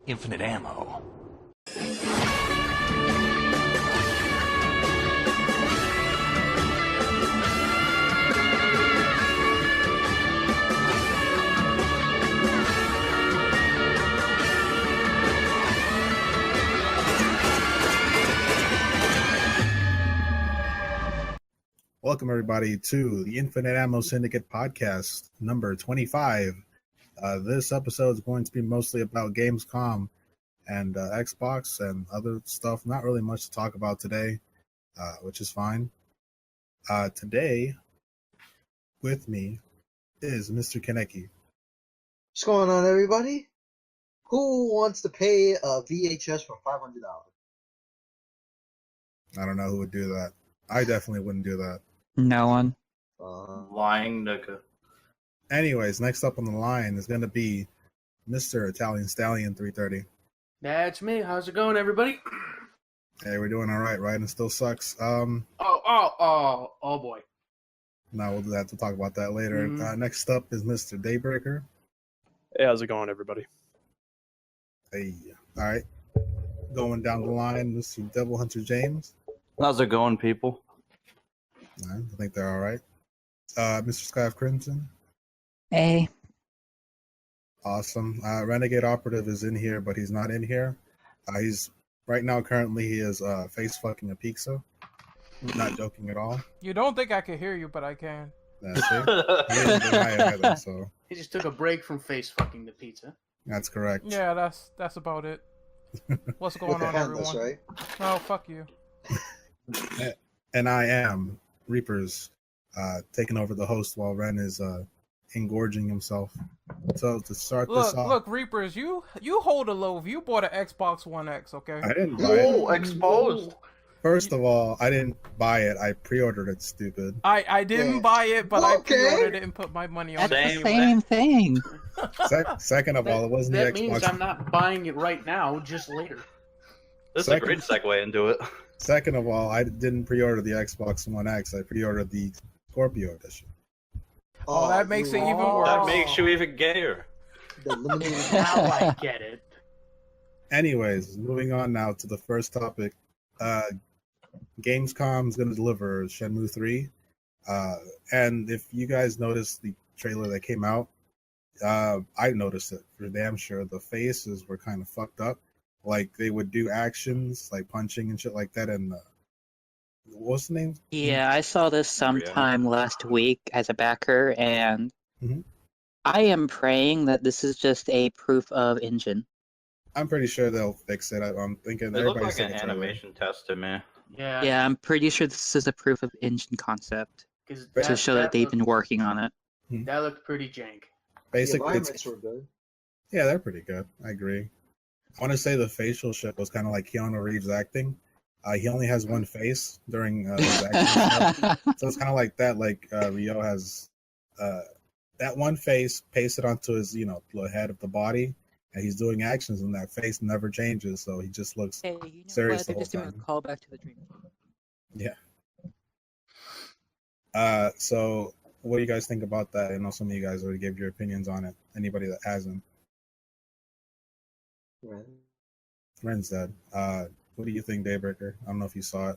Infinite ammo. Welcome, everybody, to the Infinite Ammo Syndicate podcast, number 25. This episode is going to be mostly about Gamescom and Xbox and other stuff. Not really much to talk about today, which is fine. Today, with me is Mr. Kaneki. What's going on, everybody? Who wants to pay a VHS for $500? I don't know who would do that. I definitely wouldn't do that. No one. Lying nigga. Anyways, next up on the line is going to be Mr. Italian Stallion 330. That's me. How's it going, everybody? Hey, we're doing all right, right? And still sucks. Oh boy. No, we'll have to talk about that later. Next up is Mr. Daybreaker. Hey, how's it going, everybody? Hey, all right. Going down the line, Mr. Devil Hunter James. How's it going, people? I think they're all right. Mr. Skyf Crimson. Hey. Awesome. Renegade Operative is in here, but he's not in here. He's right now. Currently, he is face fucking a pizza. Not joking at all. You don't think I can hear you, but I can. That's it. He didn't deny it either, so He just took a break from face fucking the pizza. that's correct. Yeah, that's about it. What's going on, everyone? Right? Oh, fuck you. And I am Reapers, taking over the host while Ren is engorging himself. So to start this off, Look, Reapers, you hold a loaf. You bought an Xbox One X, okay? I didn't buy it. Oh, exposed. First of all, I didn't buy it. I pre-ordered it, stupid. I didn't buy it, but I pre-ordered it and put my money on That's it. the same thing. Second of all, it wasn't That the means Xbox. I'm not buying it right now, just later. This is a great segue into it. Second of all, I didn't pre-order the Xbox One X. I pre-ordered the Scorpio edition. Oh, that makes it even worse. That makes you even gayer. The limited Now I get it. Anyways, moving on now to the first topic. Gamescom is going to deliver Shenmue 3. And if you guys noticed the trailer that came out, I noticed it for damn sure. The faces were kind of fucked up. Like, they would do actions, like punching and shit like that. And what's the name? Yeah, I saw this sometime last week as a backer, and I am praying that this is just a proof of engine. I'm pretty sure they'll fix it. I'm thinking It looked everybody like said an the trailer. animation test to me. Yeah. Yeah, I'm pretty sure this is a proof of engine concept Because to show that they've been working on it. That looked pretty jank. Basically, it's, environments were good. yeah, they're pretty good. I agree. I want to say the facial shit was kind of like Keanu Reeves acting. He only has one face during his acting stuff. So it's kind of like that. Like Rio has that one face pasted onto his, the head of the body, and he's doing actions, and that face never changes. So he just looks Hey, you know serious what? the They're whole just doing a time. callback to the dream. Yeah. So what do you guys think about that? I know some of you guys already gave your opinions on it. Anybody that hasn't, Right. Ren's dead. What do you think, Daybreaker? I don't know if you saw it.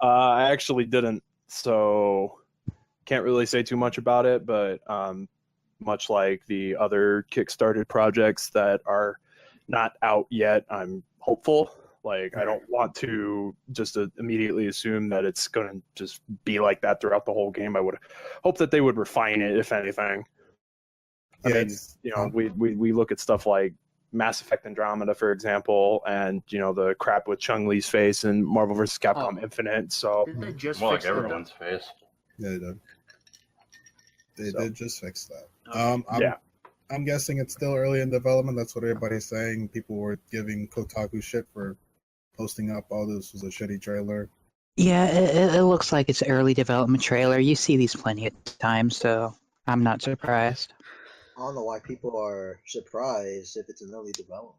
I actually didn't, so can't really say too much about it, but much like the other Kickstarted projects that are not out yet, I'm hopeful. Like, I don't want to just immediately assume that it's going to just be like that throughout the whole game. I would hope that they would refine it, if anything. I mean, we look at stuff like Mass Effect Andromeda, for example, and the crap with Chun-Li's face and Marvel vs. Capcom Infinite. So Didn't they just More fix like the- everyone's face. Yeah, they did. They So- did just fix that. Okay. I'm guessing it's still early in development. That's what everybody's saying. People were giving Kotaku shit for posting up, oh, this was a shitty trailer. Yeah, it looks like it's early development trailer. You see these plenty of times, so I'm not surprised. I don't know why people are surprised if it's an early development.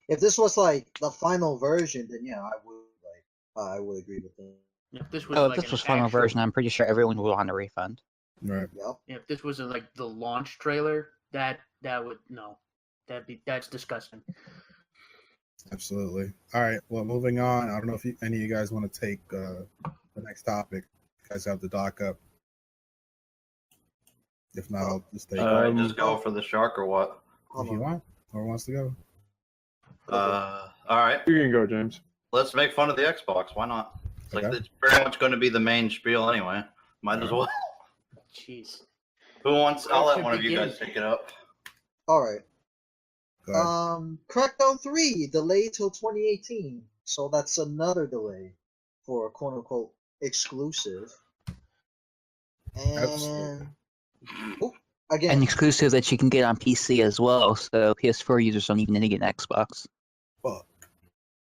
If this was like the final version, then yeah, I would agree with that. If this was Oh, if like this an was final actual- version, I'm pretty sure everyone would want a refund. Right. Yep. If this was like the launch trailer, that would no. That's disgusting. Absolutely. All right. Well, moving on. I don't know if any of you guys want to take the next topic. You guys have the doc up. If not, I'll just take All right, it. just go for the shark or what? If you want. Whoever wants to go. All right. You can go, James. Let's make fun of the Xbox. Why not? It's like Okay. it's pretty much going to be the main spiel anyway. Might as well. Jeez. Who wants? I'll let should one of you begin? guys take it up. All right. Go ahead. Crackdown 3 delayed till 2018, so that's another delay for a quote unquote exclusive. And Absolutely. again, An exclusive that you can get on PC as well, so PS4 users don't even need to get an Xbox. Fuck.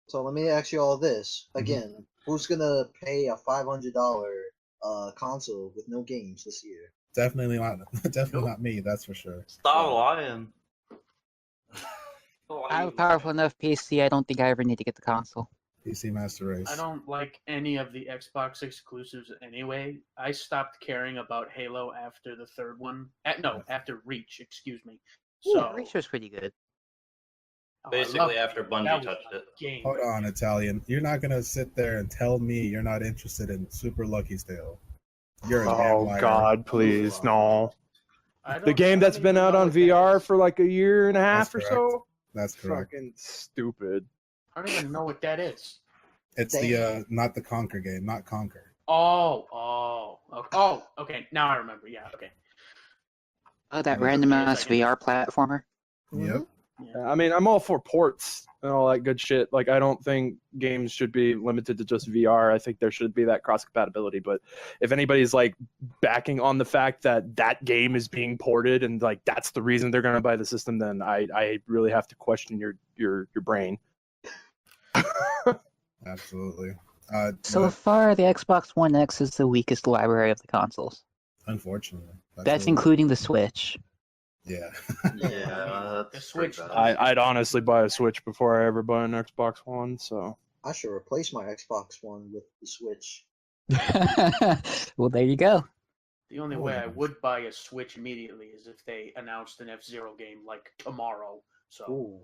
so let me ask you all this Mhm. again: who's gonna pay a $500 console with no games this year? Definitely not me. That's for sure. Stop lying. I have a powerful enough PC, I don't think I ever need to get the console. PC Master Race. I don't like any of the Xbox exclusives anyway. I stopped caring about Halo after the third one. After Reach, excuse me. So Reach was pretty good. I Basically, love after That Bungie was touched my it. game. Hold on, Italian. You're not gonna sit there and tell me you're not interested in Super Lucky's Tale. You're a damn Oh liar. God, please, no. I The don't- game I that's don't been even out know on what that VR is. for like a year and a half or That's so. That's correct. Fucking stupid. I don't even know what that is. It's the not the Conquer game, not Conquer. Okay. Now I remember. Yeah, okay. Oh, that Yeah. random Took me a ass second. VR platformer. Yep. Yeah. I mean, I'm all for ports and all that good shit. Like, I don't think games should be limited to just VR. I think there should be that cross compatibility. But if anybody's like backing on the fact that that game is being ported and like that's the reason they're gonna buy the system, then I really have to question your brain. Absolutely. So But far, the Xbox One X is the weakest library of the consoles. unfortunately, That's really- including the Switch. Yeah. Yeah, The that's Switch. pretty bad. I'd honestly buy a Switch before I ever buy an Xbox One. So I should replace my Xbox One with the Switch. Well, there you go. The only way I would buy a Switch immediately is if they announced an F-Zero game like tomorrow. So Ooh,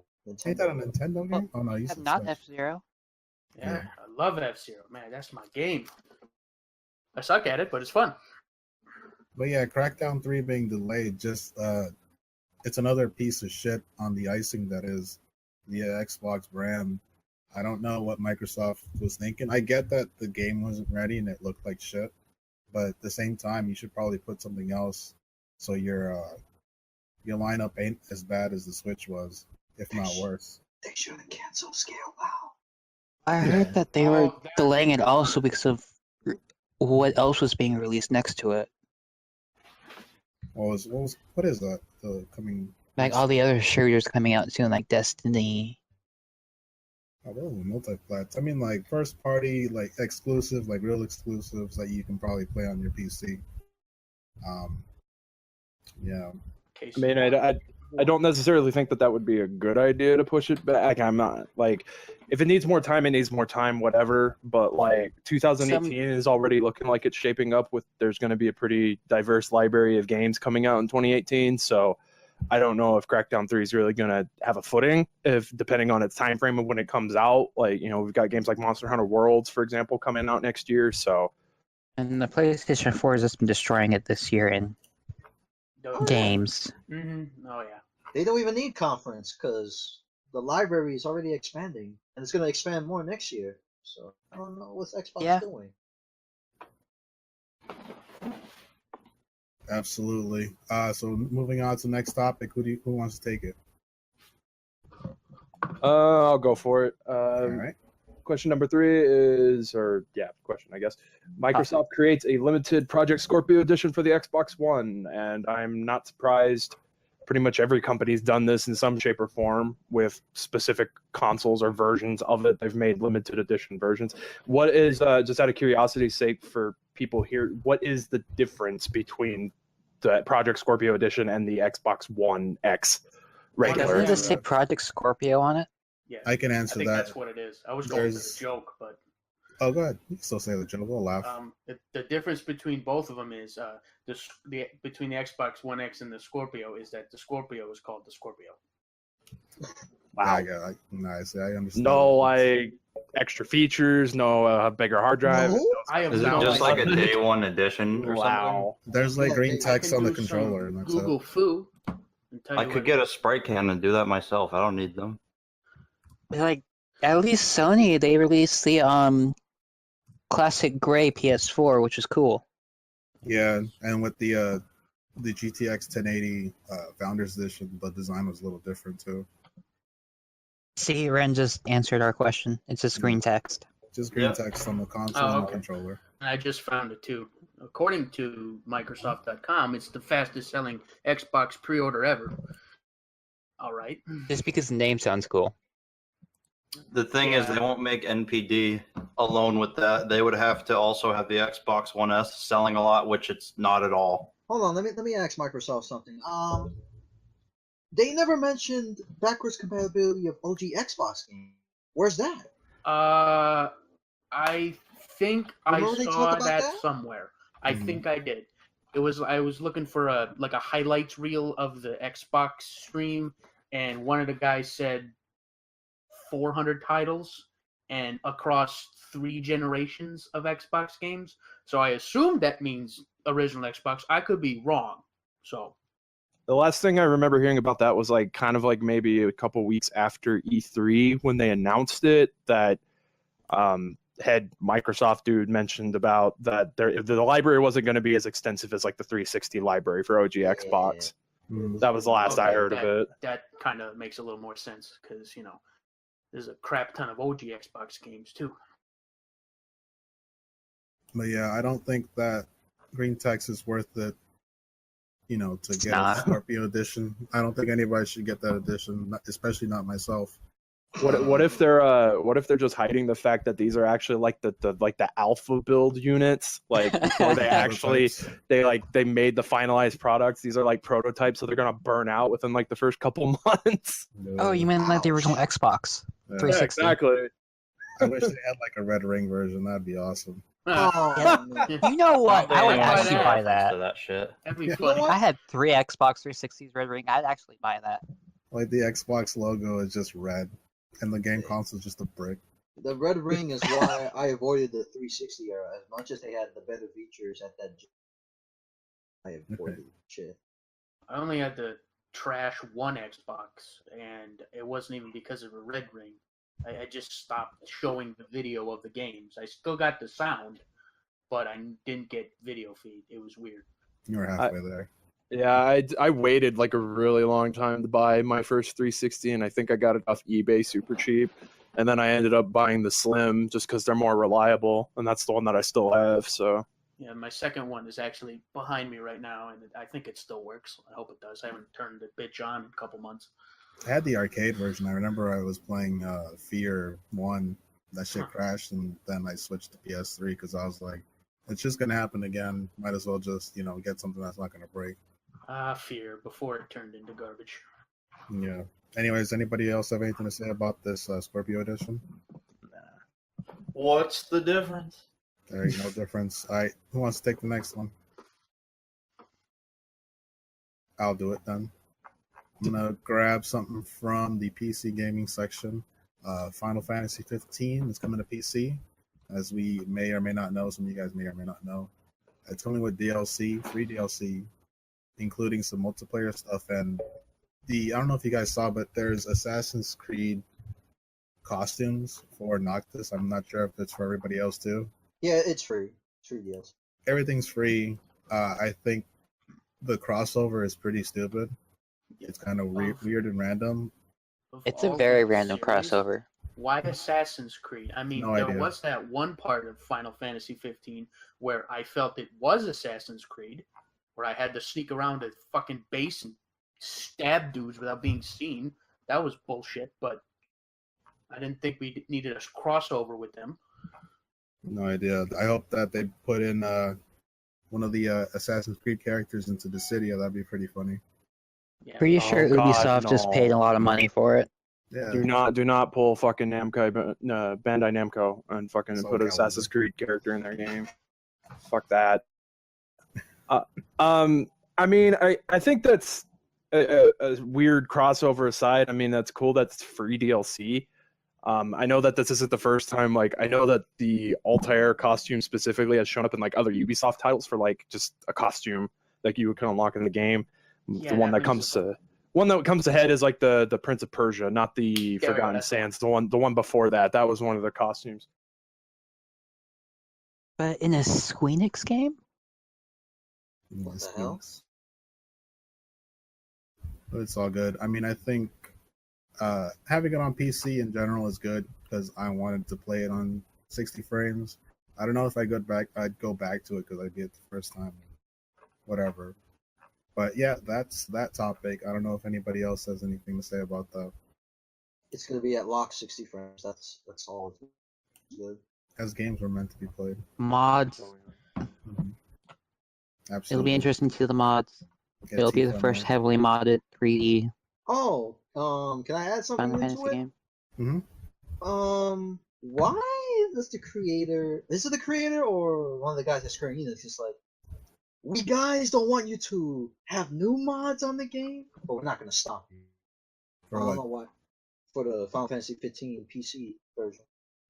Ain't that a Nintendo. Nintendo game? Oh no, you said Not Switch. F-Zero. yeah, Yeah. I love F-Zero. Man, that's my game. I suck at it, but it's fun. But yeah, Crackdown 3 being delayed, just it's another piece of shit on the icing that is the Xbox brand. I don't know what Microsoft was thinking. I get that the game wasn't ready and it looked like shit, but at the same time, you should probably put something else so your lineup ain't as bad as the Switch was, if not worse. They shouldn't cancel Scale WoW. I heard that they were delaying it also because of what else was being released next to it. What is that? The coming Like all the other shooters coming out soon, like Destiny. Oh, those are multi-plats. I mean, like first party, like exclusive, like real exclusives that you can probably play on your PC. Yeah. I mean, I don't necessarily think that would be a good idea to push it back. I'm not like, if it needs more time, it needs more time, whatever. But like 2018 is already looking like it's shaping up with. There's going to be a pretty diverse library of games coming out in 2018. So I don't know if Crackdown 3 is really going to have a footing, if depending on its time frame of when it comes out. Like, you know, we've got games like Monster Hunter Worlds, for example, coming out next year. So, And the PlayStation 4 has just been destroying it this year in games. Mm-hmm. Oh yeah. They don't even need conference because the library is already expanding, and it's going to expand more next year. So I don't know what's Xbox doing. Absolutely. So moving on to the next topic, who wants to take it? I'll go for it. All right. Question number 3 is, question, I guess. Microsoft creates a limited Project Scorpio edition for the Xbox One, and I'm not surprised. Pretty much every company's done this in some shape or form with specific consoles or versions of it. They've made limited edition versions. What is, just out of curiosity's sake for people here, what is the difference between the Project Scorpio edition and the Xbox One X regular? Doesn't it just say Project Scorpio on it? Yeah. I can answer I think that. that's what it is. I was going for the joke, but Oh, go ahead. You can still say the joke. We'll laugh. the difference between both of them is between the Xbox One X and the Scorpio is that the Scorpio is called the Scorpio. Wow. Yeah, nice. I understand. No, like extra features, no bigger hard drive. No? I have Is it no just like a idea. day one edition or something? Wow. There's like green I text can on the do some controller, and that's Google it. foo. And tell I you could what- get a spray can and do that myself. I don't need them. Like, at least Sony, they released the classic gray PS4, which is cool. Yeah, and with the GTX 1080 Founders Edition, the design was a little different too. See, Ren just answered our question. It's just green text. Just green Yeah. text on the console Oh, and the okay. controller. I just found it too. According to Microsoft.com, it's the fastest selling Xbox pre-order ever. All right. Just because the name sounds cool. The thing is, they won't make NPD alone with that. They would have to also have the Xbox One S selling a lot, which it's not at all. Hold on, let me ask Microsoft something. They never mentioned backwards compatibility of OG Xbox games. Where's that? I think Remember I they saw talked about that that? somewhere. I Mhm. think I did. I was looking for a highlights reel of the Xbox stream, and one of the guys said 400 titles and across 3 generations of Xbox games. So I assume that means original Xbox. I could be wrong. So The last thing I remember hearing about that was like kind of like maybe a couple weeks after E3 when they announced it, that head Microsoft dude mentioned about that the library wasn't going to be as extensive as like the 360 library for OG Xbox. Mhm. That was the last I okay, heard of it. that kind of makes a little more sense because there's a crap ton of OG Xbox games too. But yeah, I don't think that green text is worth it. To It's get not. a Scorpio edition. I don't think anybody should get that edition, especially not myself. What if they're just hiding the fact that these are actually like the alpha build units, like before they actually Prototypes. they made the finalized products. These are like prototypes, so they're gonna burn out within like the first couple months. Oh, you mean like the Ouch. original Xbox Yeah. 360? exactly. I wish they had like a red ring version. That'd be awesome. Oh, Yeah. man. You know what? I would Yeah, actually yeah. buy To that. that shit. That'd be Yeah. If funny. I had 3 Xbox 360s Red Ring, I'd actually buy that. Like the Xbox logo is just red, and the game console is just a brick. The red ring is why I avoided the 360 era. As much as they had the better features at that, I avoided shit. I only had to trash one Xbox, and it wasn't even because of a red ring. I just stopped showing the video of the games. I still got the sound, but I didn't get video feed. It was weird. You were halfway there. Yeah, I waited like a really long time to buy my first 360, and I think I got it off eBay super cheap. And then I ended up buying the Slim just because they're more reliable, and that's the one that I still have. So Yeah, my second one is actually behind me right now, and I think it still works. I hope it does. I haven't turned the bitch on in a couple months. I had the arcade version. I remember I was playing Fear 1. That shit crashed, and then I switched to PS3 because I was like, it's just going to happen again. Might as well just, get something that's not going to break. Fear, before it turned into garbage. Yeah. Anyways, anybody else have anything to say about this Scorpio edition? What's the difference? There ain't no difference. All right. Who wants to take the next one? I'll do it then. I'm going to grab something from the PC gaming section. Final Fantasy 15 is coming to PC. As we may or may not know, some of you guys may or may not know. It's coming with DLC, free DLC, including some multiplayer stuff. And I don't know if you guys saw, but there's Assassin's Creed costumes for Noctis. I'm not sure if it's for everybody else too. Yeah, it's free. It's free deals. Everything's free. I think the crossover is pretty stupid. It's kind of weird and random. Of It's a all very the random series, crossover. Why Assassin's Creed? I mean, No there idea. was that one part of Final Fantasy 15 where I felt it was Assassin's Creed, where I had to sneak around a fucking base and stab dudes without being seen. That was bullshit, but I didn't think we needed a crossover with them. No idea. I hope that they put in one of the Assassin's Creed characters into the city. That'd be pretty funny. Yeah. Pretty sure God, Ubisoft just paid a no. lot of money for it. Yeah. do not pull fucking Bandai Namco and fucking Soul put an Calibur. Assassin's Creed character in their game. Fuck that. I mean, I think that's a weird crossover aside, I mean, that's cool. That's free DLC. I know that this isn't the first time. Like, I know that the Altair costume specifically has shown up in like other Ubisoft titles for like just a costume that you can unlock in the game. Yeah, The one that comes to head is like the Prince of Persia, not the Forgotten Sands. The one before that. That was one of the costumes. But in a Squeenix game? What the hell? But it's all good. I mean, I think having it on PC in general is good because I wanted to play it on 60 frames. I don't know if I'd go back to it because I did it the first time. Whatever. But yeah, that's that topic. I don't know if anybody else has anything to say about that. It's gonna be at lock 60 frames. That's all. It's good. As games were meant to be played. Mods. Mm-hmm. Absolutely. It'll be interesting to see the mods. It'll be the first heavily modded 3D Oh, can I add something Final into Fantasy it? game. Mm-hmm. Why does the creator? This is the creator or one of the guys at Square Enix? Just like, we guys don't want you to have new mods on the game, but we're not gonna stop you. I don't know why. For the Final Fantasy 15 PC version.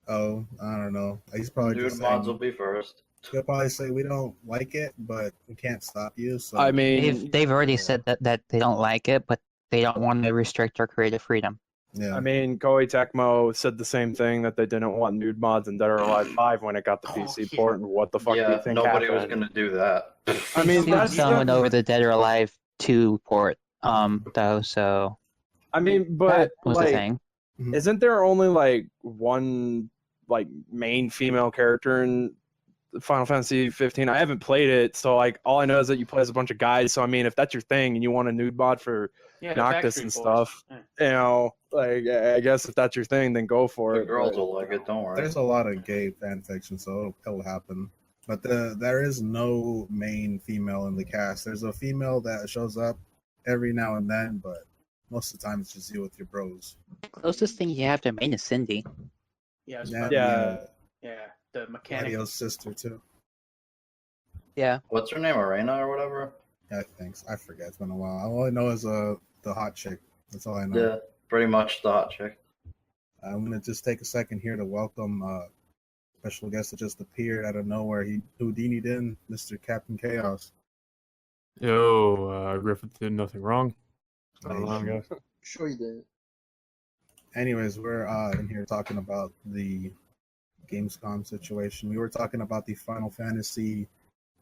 Oh, I don't know. He's probably Dude, just mods saying, will be first. He'll probably say we don't like it, but we can't stop you. So I mean, They've already said that they don't like it, but they don't want to restrict our creative freedom. yeah. I mean, Koei Tecmo said the same thing, that they didn't want nude mods in Dead or Alive 5 when it got the PC port, and what the fuck do you Yeah, think nobody was happened? gonna do that. I mean, They that's someone over the Dead or Alive 2 port, though, so I mean, but that was the like, thing. isn't there only like one like main female character in Final Fantasy 15? I haven't played it, so like all I know is that you play as a bunch of guys. So I mean, if that's your thing and you want a nude mod for Noctis and stuff, you know, like I guess if that's your thing, then go for The it. girls but, will like it, don't worry. There's a lot of gay fan fiction, so it'll happen. But there is no main female in the cast. There's a female that shows up every now and then, but most of the time it's just you with your bros. The closest thing you have to main is Cindy. Yeah, the mechanic. Mario's sister too. Yeah. What's her name, Arena or whatever? Yeah, I forget. It's been a while. All I know is the hot chick. That's all I know. Yeah, pretty much the hot chick. I'm gonna just take a second here to welcome special guest that just appeared out of nowhere. He Houdini'd in, Mr. Captain Chaos. Yo, Griffith did nothing wrong. Sure you did. Anyways, we're in here talking about the Gamescom situation. We were talking about the Final Fantasy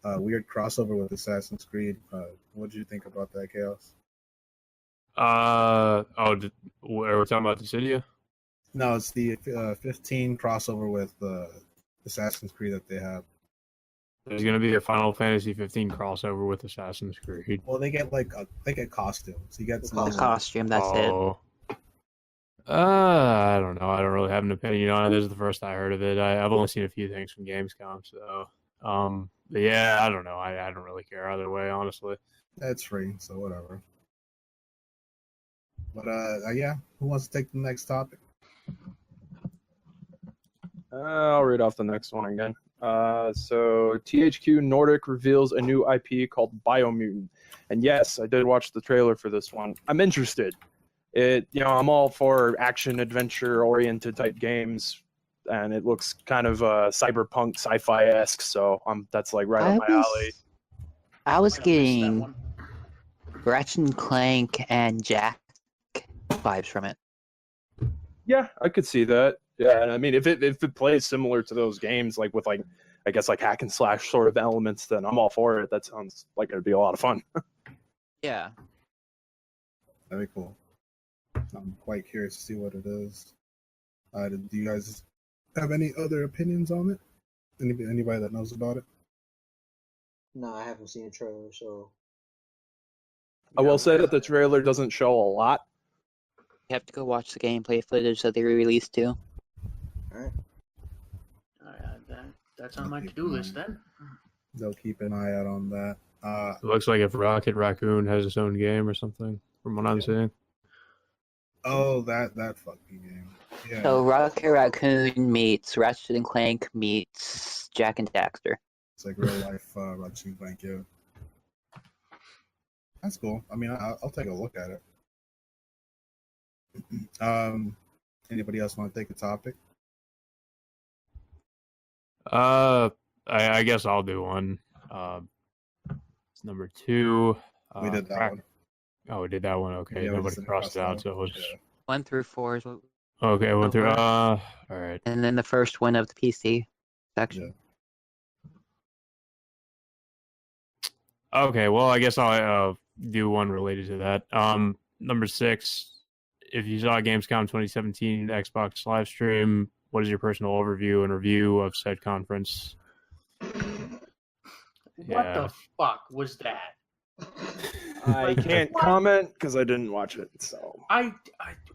weird crossover with Assassin's Creed. What did you think about that, Chaos? We're talking about Dissidia? No, it's the 15 crossover with Assassin's Creed that they have. There's gonna be a Final Fantasy 15 crossover with Assassin's Creed. Well, they get costumes. You get some costume. That's it. I don't know. I don't really have an opinion on it. This is the first I heard of it. I've only seen a few things from Gamescom, so but yeah, I don't know. I don't really care either way, honestly. It's free, so whatever. But yeah, who wants to take the next topic? I'll read off the next one again. So THQ Nordic reveals a new IP called Biomutant, and yes, I did watch the trailer for this one. I'm interested. I'm all for action adventure oriented type games, and it looks kind of cyberpunk sci-fi-esque, so that's like right up my alley. I was getting Ratchet and Clank and Jack vibes from it. Yeah, I could see that. Yeah, and I mean, if it plays similar to those games, like with like, I guess like hack and slash sort of elements, then I'm all for it. That sounds like it'd be a lot of fun. Yeah. Very cool. I'm quite curious to see what it is. Do you guys have any other opinions on it? Anybody that knows about it? No, I haven't seen a trailer, so. I will say that the trailer doesn't show a lot. You have to go watch the gameplay footage that they released too. Alright. That's on my to-do list then. They'll keep an eye out on that. It looks like if Rocket Raccoon has its own game or something, from what I'm seeing. Oh, that fucking game. Yeah. So Rocket Raccoon meets Ratchet and Clank meets Jack and Daxter. It's like real life Ratchet and Clank, yeah. That's cool. I mean, I'll take a look at it. Anybody else want to take a topic? I guess I'll do one. It's number 2. We did that one. Oh, we did that one. Okay, Yeah, we nobody just crossed it out, out. so it was. Yeah. 1 through 4 is what. Okay, 1 through. All right. And then the first one of the PC section. Okay, well, I guess I'll do one related to that. Number 6. If you saw Gamescom 2017 Xbox live stream, what is your personal overview and review of said conference? What the fuck was that? I can't comment because I didn't watch it. So I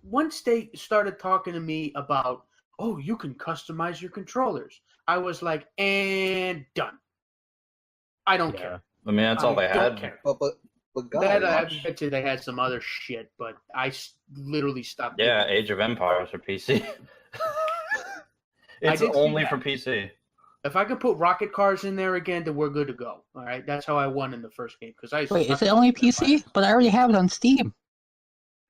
once they started talking to me about, oh, you can customize your controllers, I was like, and done. I don't care. I mean, that's all they had. Care. But guys, That I bet you they had some other shit, but I literally stopped. Yeah, Age of Empires for PC. It's only for PC. If I could put rocket cars in there again, then we're good to go. All right, that's how I won in the first game. Wait, is it only PC? But I already have it on Steam.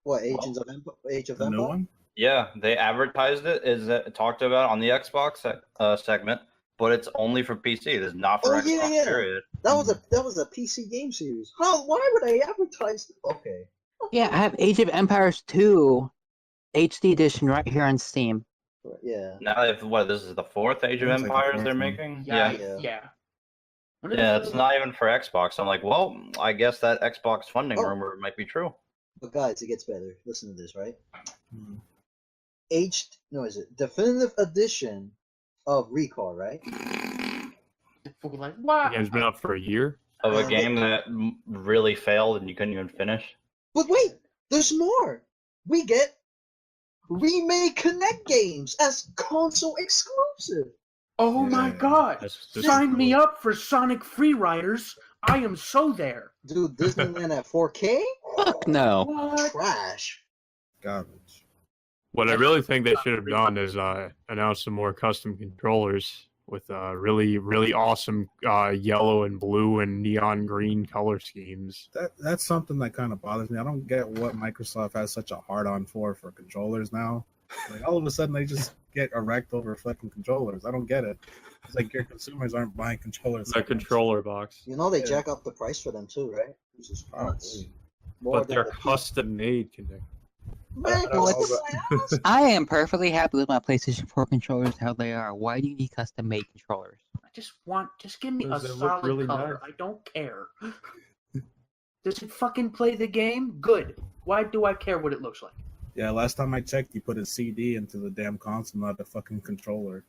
What, Age of Empires? New one? Yeah, they advertised it. Talked about it on the Xbox segment, but it's only for PC. It's not for Xbox. Period. That was a PC game series. Why would they advertise? Okay. Yeah, I have Age of Empires 2 HD edition right here on Steam. Yeah. Now, this is the 4th Age of Empires they're making? Yeah. Yeah, it's not even for Xbox. I'm like, well, I guess that Xbox funding rumor might be true. But guys, it gets better. Listen to this, right? Definitive edition of Recall, right? Like, what? The game's been out for a year. Of a game that really failed and you couldn't even finish. But wait, there's more. We get remade Connect games as console exclusive. Oh my god! Sign me up for Sonic Free Riders. I am so there. Dude, Disneyland at 4K? Fuck no. What? Trash. Garbage. What I really think they should have done is announce some more custom controllers with really, really awesome yellow and blue and neon green color schemes. That's something that kind of bothers me. I don't get what Microsoft has such a hard-on for controllers now. Like, all of a sudden, they just get erect over fucking controllers. I don't get it. It's like your consumers aren't buying controllers. The controller box. You know they jack up the price for them too, right? But they're custom made, I am perfectly happy with my PlayStation 4 controllers how they are. Why do you need custom made controllers? Just give me a They look solid really color. nice. I don't care. Does it fucking play the game? Good. Why do I care what it looks like? Yeah, last time I checked, you put a CD into the damn console, not a fucking controller.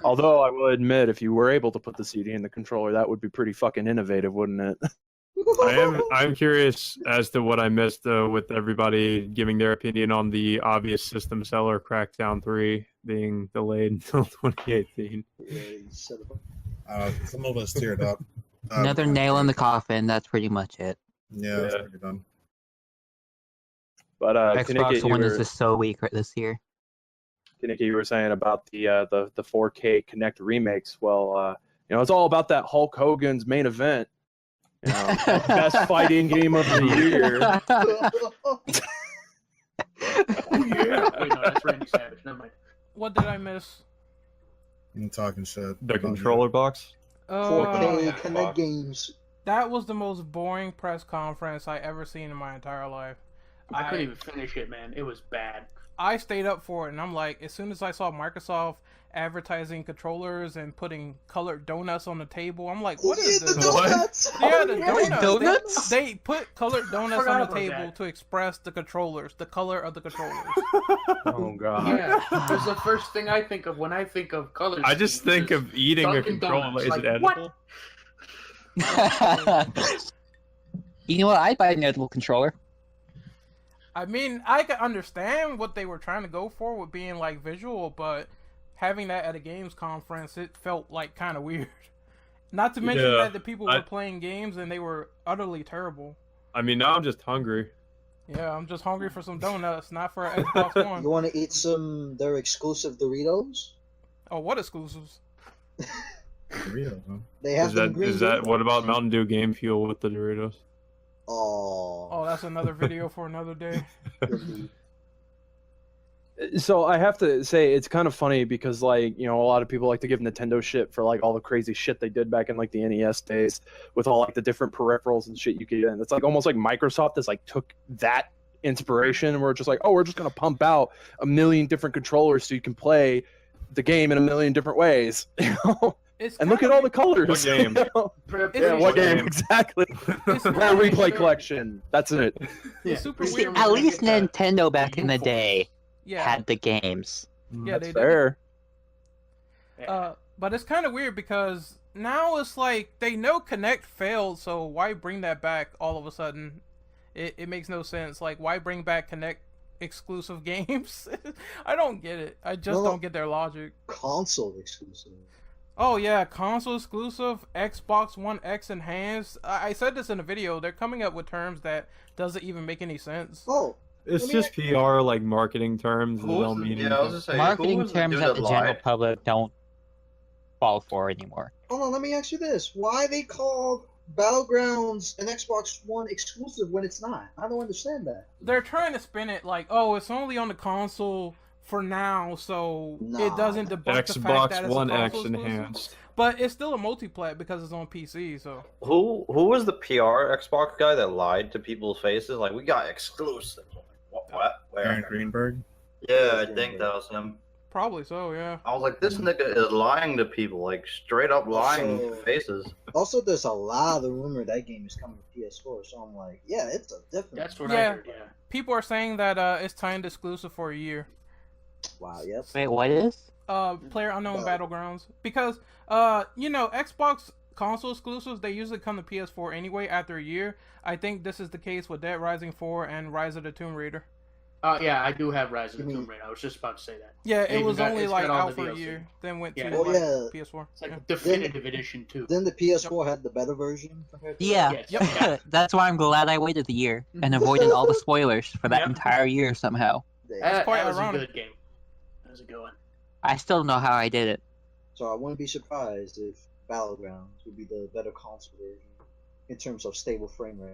although I will admit, if you were able to put the CD in the controller, that would be pretty fucking innovative, wouldn't it? I'm curious as to what I missed with everybody giving their opinion on the obvious system seller Crackdown 3 being delayed until 2018. Some of us teared up. Another nail in the coffin. That's pretty much it. Yeah, that's pretty done. But Xbox One is just so weak this year. Kaneki, you were saying about the 4K Connect remakes. Well, it's all about that Hulk Hogan's main event. Best fighting game of the year. Oh yeah. Wait, no, that's Randy Savage. Never mind. What did I miss? I'm talking shit. The controller box? 4K Connect games. That was the most boring press conference I ever seen in my entire life. I couldn't even finish it, man. It was bad. I stayed up for it, and I'm like, as soon as I saw Microsoft advertising controllers and putting colored donuts on the table, I'm like, what is this? Donuts? Yeah, the donuts. Donuts? They put colored donuts on the about table that. to express the controllers, the color of the controllers. Oh god. Yeah, that's the first thing I think of when I think of colors. I just think of eating a Dunkin' controller. Donuts. Is Like, it what? edible? You know what? I'd buy an edible controller. I mean, I could understand what they were trying to go for with being like visual, but having that at a games conference, it felt like kind of weird. Not to mention that the people were playing games and they were utterly terrible. I mean, now I'm just hungry. Yeah, I'm just hungry for some donuts, not for an Xbox One. You want to eat their exclusive Doritos? Oh, what exclusives? Doritos, huh? They have Is that what about Mountain Dew Game Fuel with the Doritos? Oh. that's another video for another day. So I have to say it's kind of funny because like, a lot of people like to give Nintendo shit for like all the crazy shit they did back in like the NES days with all like the different peripherals and shit you could get in. It's like almost like Microsoft has like took that inspiration and we're just like, oh, we're just gonna pump out a million different controllers so you can play the game in a million different ways. And look at all the colors. What game? What game exactly? Rare Replay Collection. That's it. It's super See, weird. At least Nintendo back in the day Yeah. had the games. Yeah, That's they fair. But it's kind of weird because now it's like they know Connect failed, so why bring that back all of a sudden? It makes no sense. Like, why bring back Connect exclusive games? I don't get it. I just don't get their logic. Console exclusive. Oh yeah, console exclusive, Xbox One X enhanced. I said this in a video. They're coming up with terms that doesn't even make any sense. Oh, It's Let me just PR, like marketing terms. That Who was don't the- mean yeah, I was anything. just saying, Marketing who was terms dude that the general lied? public don't fall for anymore. hold on. Let me ask you this: why they called Battlegrounds an Xbox One exclusive when it's not? I don't understand that. They're trying to spin it like, oh, it's only on the console for now, so Nah. it doesn't debunk the fact that Xbox it's One a X console exclusive. enhanced. But it's still a multiplat because it's on PC. So Who was the PR Xbox guy that lied to people's faces? Like, we got exclusive. What? Aaron Where? Greenberg. Yeah, I think that was him. probably so, yeah. I was like, this nigga is lying to people, like straight up lying to faces. Also, there's a lot of rumor that game is coming to PS4, so I'm like, yeah, it's a different. That's what Yeah. I heard. Yeah. People are saying that it's timed exclusive for a year. Wow. Yep. Wait, what is? Player Unknown Wow. Battlegrounds, because Xbox console exclusives, they usually come to PS4 anyway after a year. I think this is the case with Dead Rising 4 and Rise of the Tomb Raider. Yeah, I do have Rise of the You mean- Tomb Raider. I was just about to say that. Yeah, it Even was got- only it's like got all out the for a DLC. year, then went Yeah. to Oh, like, yeah. PS4. It's like Yeah. a definitive edition too. Then the PS4 had the better version compared to Yeah. Yes. Yep. That's why I'm glad I waited a year and avoided all the spoilers for that Yep. entire year somehow. Yeah. quite That was ironic. a good game. That was a good one. I still don't know how I did it. So I wouldn't be surprised if Battlegrounds would be the better console version in terms of stable frame rate.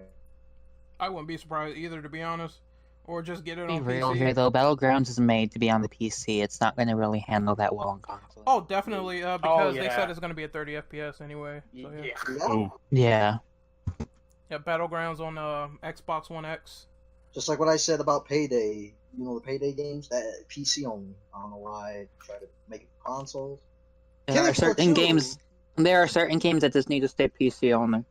I wouldn't be surprised either, to be honest. Or just get it Be on real PC. here though, Battlegrounds is made to be on the PC. It's not going to really handle that well on console. Oh, definitely, because they yeah. said it's going to be at 30 FPS anyway. So, yeah. Yeah. Oh, Yeah. Yeah, Battlegrounds on Xbox One X. Just like what I said about Payday. You know the Payday games? That PC only. I don't know why I try to make it for consoles. There Killing are Floor certain 2 games. There are certain games that just need to stay PC only.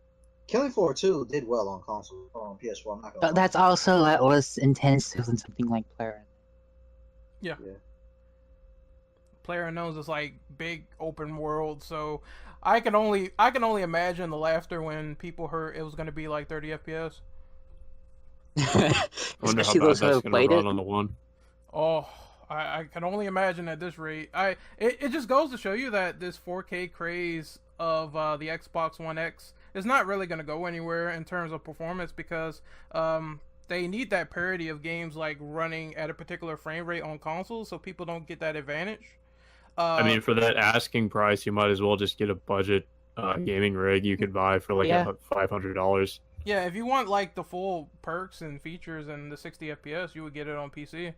Killing Floor 2 did well on console, or on PS4. I'm not gonna But lie. that's also less intensive than something like Player. PlayerUnknown's is like big open world, so I can only imagine the laughter when people heard it was going to be like 30 FPS. I wonder Especially how bad those who that's have gonna played run it. on the one. Oh, I can only imagine at this rate. It just goes to show you that this 4K craze of the Xbox One X is not really going to go anywhere in terms of performance because they need that parity of games like running at a particular frame rate on consoles, so people don't get that advantage. I mean, for that asking price, you might as well just get a budget gaming rig you could buy for like Yeah. $500. yeah, if you want like the full perks and features and the 60 FPS, you would get it on PC.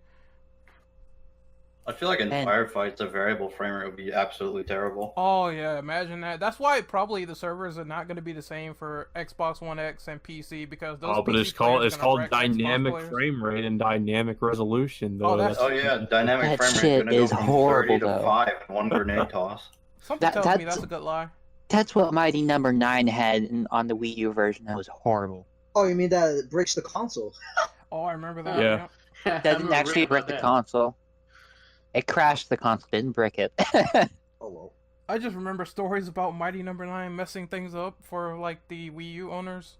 I feel like in And- firefights, a variable frame rate would be absolutely terrible. Oh yeah, imagine that. That's why probably the servers are not going to be the same for Xbox One X and PC because those. Oh, but PC it's called players are gonna wreck Xbox dynamic players. frame rate and dynamic resolution. Though. Oh, that's- Oh yeah, dynamic That frame rate shit gonna go is from 30 horrible, to though. 5 in one grenade toss. Something That- tells me that's- that's a good lie. That's what Mighty Number 9 had on the Wii U version. That was horrible. Oh, you mean that it breaks the console? Oh, I remember that. Yeah. That didn't actually break the console. It crashed the console, didn't brick it. Oh well. I just remember stories about Mighty Number 9 messing things up for like the Wii U owners.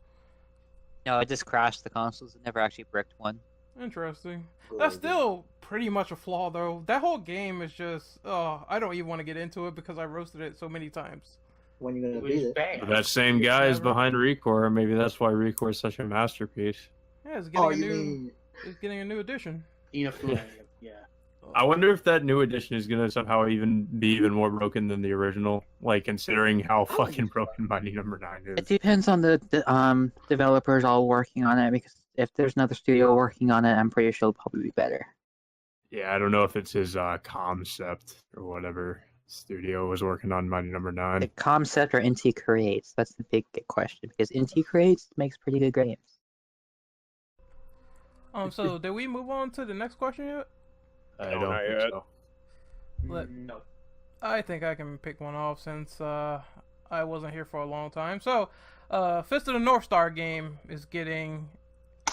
No, it just crashed the consoles. It never actually bricked one. Interesting. That's still pretty much a flaw though. That whole game is just I don't even want to get into it because I roasted it so many times. When you gonna It beat was it? bad. But that same guy is behind Recore. Maybe that's why Recore is such a masterpiece. Yeah, it's getting Oh, a you new mean it's getting a new edition. Inafune, yeah. I wonder if that new edition is gonna somehow be even more broken than the original. Like considering how fucking broken Mighty Number 9 It is. depends on the developers all working on it, because if there's another studio working on it, I'm pretty sure it'll probably be better. Yeah, I don't know if it's his concept or whatever studio was working on Mighty Number 9. The concept or NT Creates? That's the big question, because NT Creates makes pretty good games. So did we move on to the next question yet? I No, don't not think yet. so. No. I think I can pick one off since I wasn't here for a long time. So, Fist of the North Star game is getting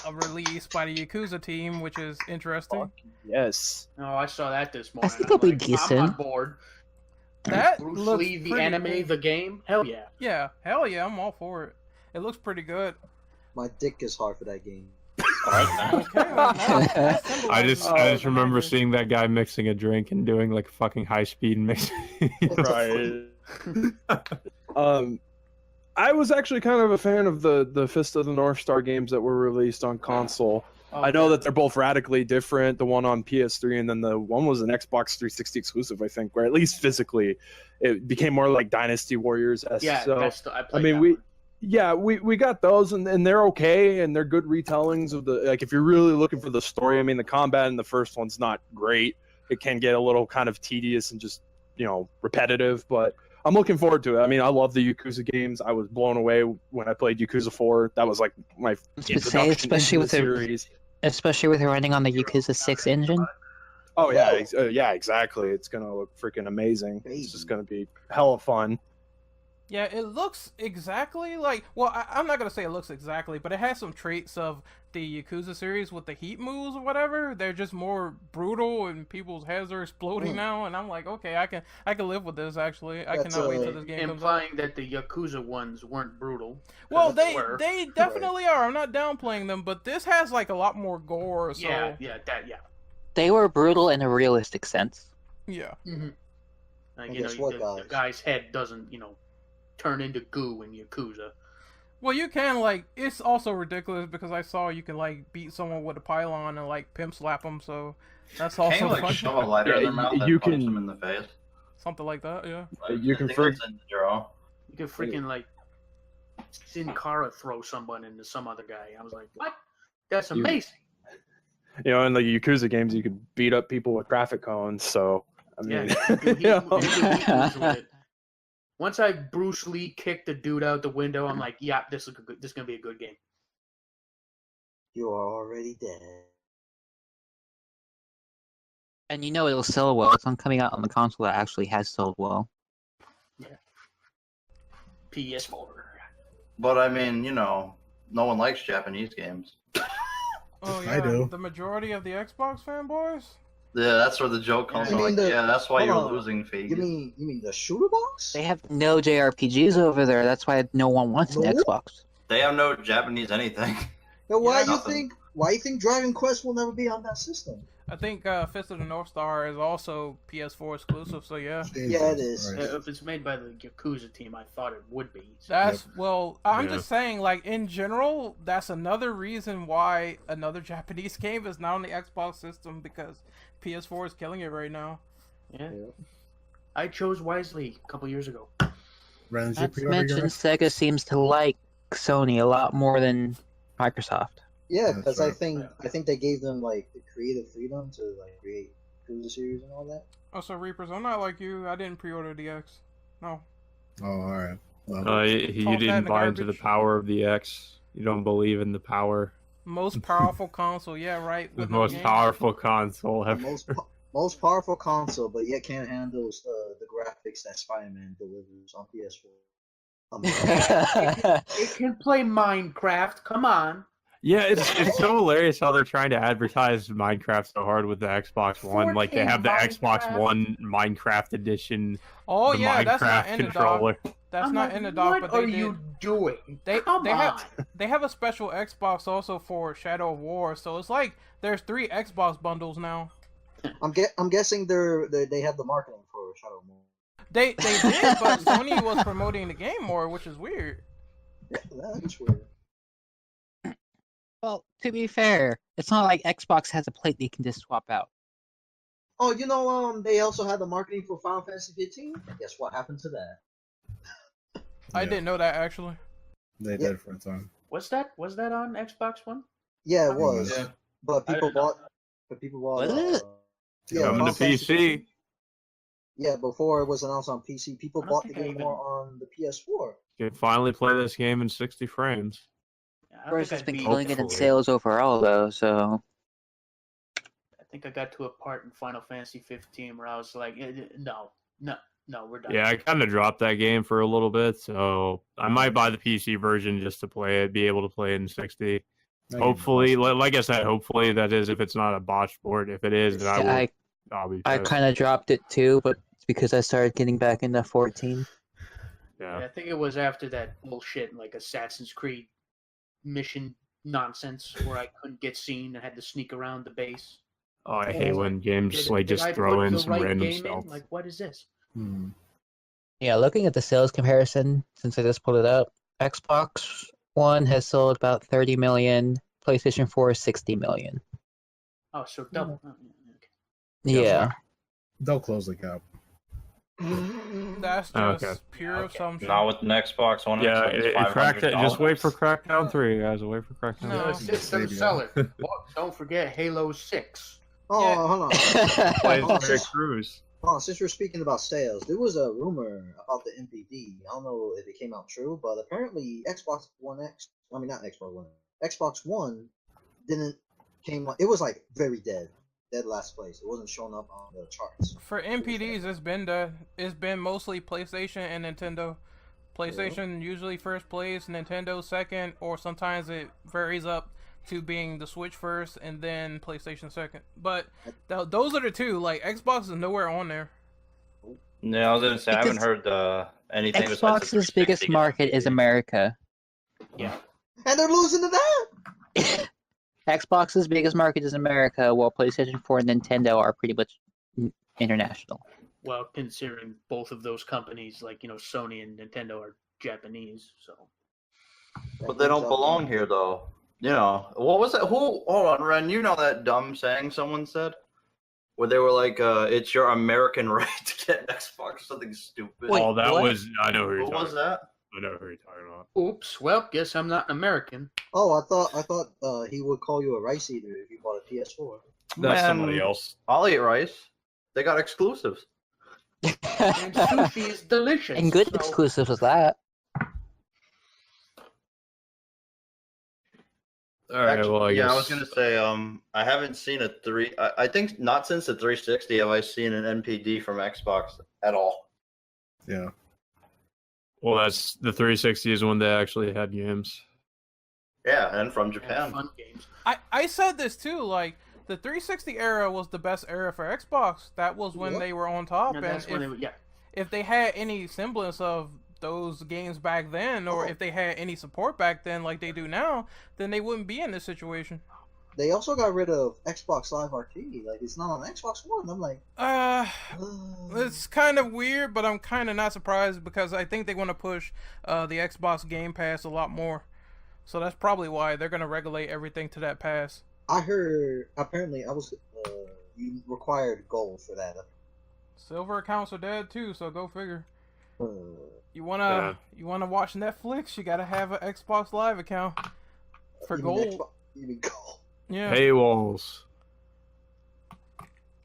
a release by the Yakuza team, which is interesting. Yes. No, I saw that this morning. think it'll be I'm decent. on board. That Bruce looks Lee, the pretty anime, cool. the game. Hell yeah. Yeah, hell yeah, I'm all for it. It looks pretty good. My dick is hard for that game. Okay, well, that I symbolizes just the remember magic. seeing that guy mixing a drink and doing like fucking high speed mix. Right. I was actually kind of a fan of the Fist of the North Star games that were released on console. I know that they're both radically different. The one on PS3 and then the one was an Xbox 360 exclusive, I think, or at least physically, it became more like Dynasty Warriors. Yeah, So, I played mean, that one. we got those, and they're okay, and they're good retellings of the, like, if you're really looking for the story. I mean, the combat in the first one's not great. It can get a little kind of tedious and just, repetitive, but I'm looking forward to it. I mean, I love the Yakuza games. I was blown away when I played Yakuza 4. That was like my introduction especially into with the the series. especially with it running on the Yakuza 6 engine. Oh yeah, yeah, exactly. It's gonna look freaking amazing. It's just gonna be hella fun. Yeah, it looks exactly like. Well, I'm not gonna say it looks exactly, but it has some traits of the Yakuza series with the heat moves or whatever. They're just more brutal, and people's heads are exploding now. And I'm like, okay, I can live with this. Actually, I That's cannot wait till this game comes out. Implying that the Yakuza ones weren't brutal. Well, They they were. they definitely are. I'm not downplaying them, but this has like a lot more gore. So Yeah. They were brutal in a realistic sense. yeah. Mm-hmm. Like, And you know, guess what, the guys? guy's head doesn't, turn into goo in Yakuza. Well, you can like. It's also ridiculous because I saw you can like beat someone with a pylon and like pimp slap them. So that's Can you also like fun. shove a lighter in their mouth and you punch can- them in the face? Something like that. Yeah. You can I think frig- that's in the draw. You could freaking like Sin Cara throw someone into some other guy. I was like, what? That's You- amazing. in the Yakuza games, you could beat up people with traffic cones. So I mean, Yeah. You do heat moves with it. Once I Bruce Lee kicked the dude out the window, I'm like, yeah, this is gonna be a good game. You are already dead. And it'll sell well. It's coming out on the console that actually has sold well. PS4. But I mean, no one likes Japanese games. Oh I yeah. do. The majority of the Xbox fanboys. Yeah, that's where the joke comes You from. mean Like, the- yeah, that's why hold you're on. losing, Fig. You mean the shooter box? They have no JRPGs over there. That's why no one wants an No? Xbox. They have no Japanese anything. Now, why Yeah, you nothing. think? Why you think Driving Quest will never be on that system? I think Fist of the North Star is also PS4 exclusive. So yeah. Yeah, it is. Christ. If it's made by the Yakuza team, I thought it would be. That's well. I'm Yeah. just saying, like in general, that's another reason why another Japanese game is not on the Xbox system because PS4 is killing it right now. Yeah. I chose wisely a couple years ago. Ren, did you Not to pre-order mention, yours? Sega seems to like Sony a lot more than Microsoft. Yeah, That's because right. I think they gave them like the creative freedom to like create Cruiser series and all that. Also, Reapers, I'm not like you. I didn't pre-order the X. No. Oh, all right. Well, You Toss that in didn't the buy into the garbage. power of the X. You don't believe in the power. Most powerful console. Yeah, right. The with no most games. powerful console The ever. most powerful console, but yet can't handle the graphics that Spider-Man delivers on PS4. It can play Minecraft. Come on. Yeah, it's so hilarious how they're trying to advertise Minecraft so hard with the Xbox One. Like they have the Xbox Minecraft. One Minecraft edition. Oh the yeah, that's that's not in the controller. dock. That's I'm not like, in the dock, what but they are did. you doing? They Come on. have a special Xbox also for Shadow of War. So it's like there's 3 Xbox bundles now. I'm guessing they have the marketing for Shadow Moon. They did, but Sony was promoting the game more, which is weird. Yeah, that's weird. Well, to be fair, it's not like Xbox has a plate they can just swap out. Oh, they also had the marketing for Final Fantasy 15. Guess what happened to that? I didn't know that actually. They did for a time. Was that on Xbox One? Yeah, it was. Yeah. But I people didn't know. bought. But people bought. Was it? Yeah, Coming Final to Fantasy PC. 15. Yeah, before it was announced on PC, people I don't bought the think I game even- more on the PS4. You can finally play this game in 60 frames. Yeah, I Whereas think it's been I beat- killing it in Hopefully. sales overall, though. So I think I got to a part in Final Fantasy 15 where I was like, no, we're done. Yeah, I kind of dropped that game for a little bit, so I might buy the PC version just to play it, be able to play it in 60. Hopefully, like I said, hopefully that is if it's not a botched port. If it is, then yeah, I'll be I pissed. kind of dropped it too, but it's because I started getting back into 14. Yeah, Yeah. I think it was after that bullshit, like Assassin's Creed mission nonsense where I couldn't get seen and had to sneak around the base. Oh, I hate when games Did just I throw put in the some right random game stuff. in? Like, what is this? Hmm. Yeah, looking at the sales comparison, since I just pulled it up, Xbox One has sold about 30 million, PlayStation 4 60 million. Oh, so double. Oh, okay. Yeah. They'll close the gap. That's just Okay. pure assumption. Not with an Xbox One. Yeah, X, it cracked it. Just wait for Crackdown 3, guys. Wait for Crackdown No. 3. System Baby. seller. Well, don't forget Halo 6. Oh, Yeah. hold on. Plays Oh, Terry since- Crews. Hold on. Since we're speaking about sales, there was a rumor about the NPD. I don't know if it came out true, but apparently Xbox One X. I mean, not Xbox One. Xbox One didn't came. It was like very dead last place. It wasn't showing up on the charts. For NPDs, it's been mostly PlayStation and Nintendo. PlayStation usually first place, Nintendo second, or sometimes it varies up to being the Switch first and then PlayStation second. But those are the two. Like Xbox is nowhere on there. Yeah, I was gonna say I haven't Because heard anything. besides the Xbox's 360 biggest game. market is America. Yeah. And they're losing to that. Xbox's biggest market is America, while PlayStation 4 and Nintendo are pretty much international. Well, considering both of those companies, like, Sony and Nintendo are Japanese, so. But they don't belong here, though. What was it? Hold on, Ren. You know that dumb saying someone said? Where they were like, it's your American right to get an Xbox or something stupid. Wait, Oh, that what? was. I know who you're What talking was that? I know who you're talking about. Oops. Well, guess I'm not American. Oh, I thought he would call you a rice eater if you bought a PS4. That's Man. somebody else. I'll eat rice. They got exclusives. And sushi is delicious. And good so- exclusives with that. All right. Actually, Well, I yeah, guess. I was gonna say, I haven't seen a I think not since the 360 have I seen an NPD from Xbox at all. Yeah. Well, that's the 360 is when they actually had games. Yeah, and from and Japan. fun games. I said this too. Like the 360 era was the best era for Xbox. That was when Yep. they were on top. Yeah, And that's when they were, yeah. if they had any semblance of those games back then, or if they had any support back then like they do now, then they wouldn't be in this situation. They also got rid of Xbox Live Arcade. Like it's not on Xbox One. I'm like, It's kind of weird, but I'm kind of not surprised because I think they want to push the Xbox Game Pass a lot more. So that's probably why they're going to regulate everything to that pass. I heard apparently you required gold for that. Silver accounts are dead too, so go figure. Uh, You wanna watch Netflix? You gotta have an Xbox Live account for you mean gold. Xbox- You mean gold? Yeah. Paywalls.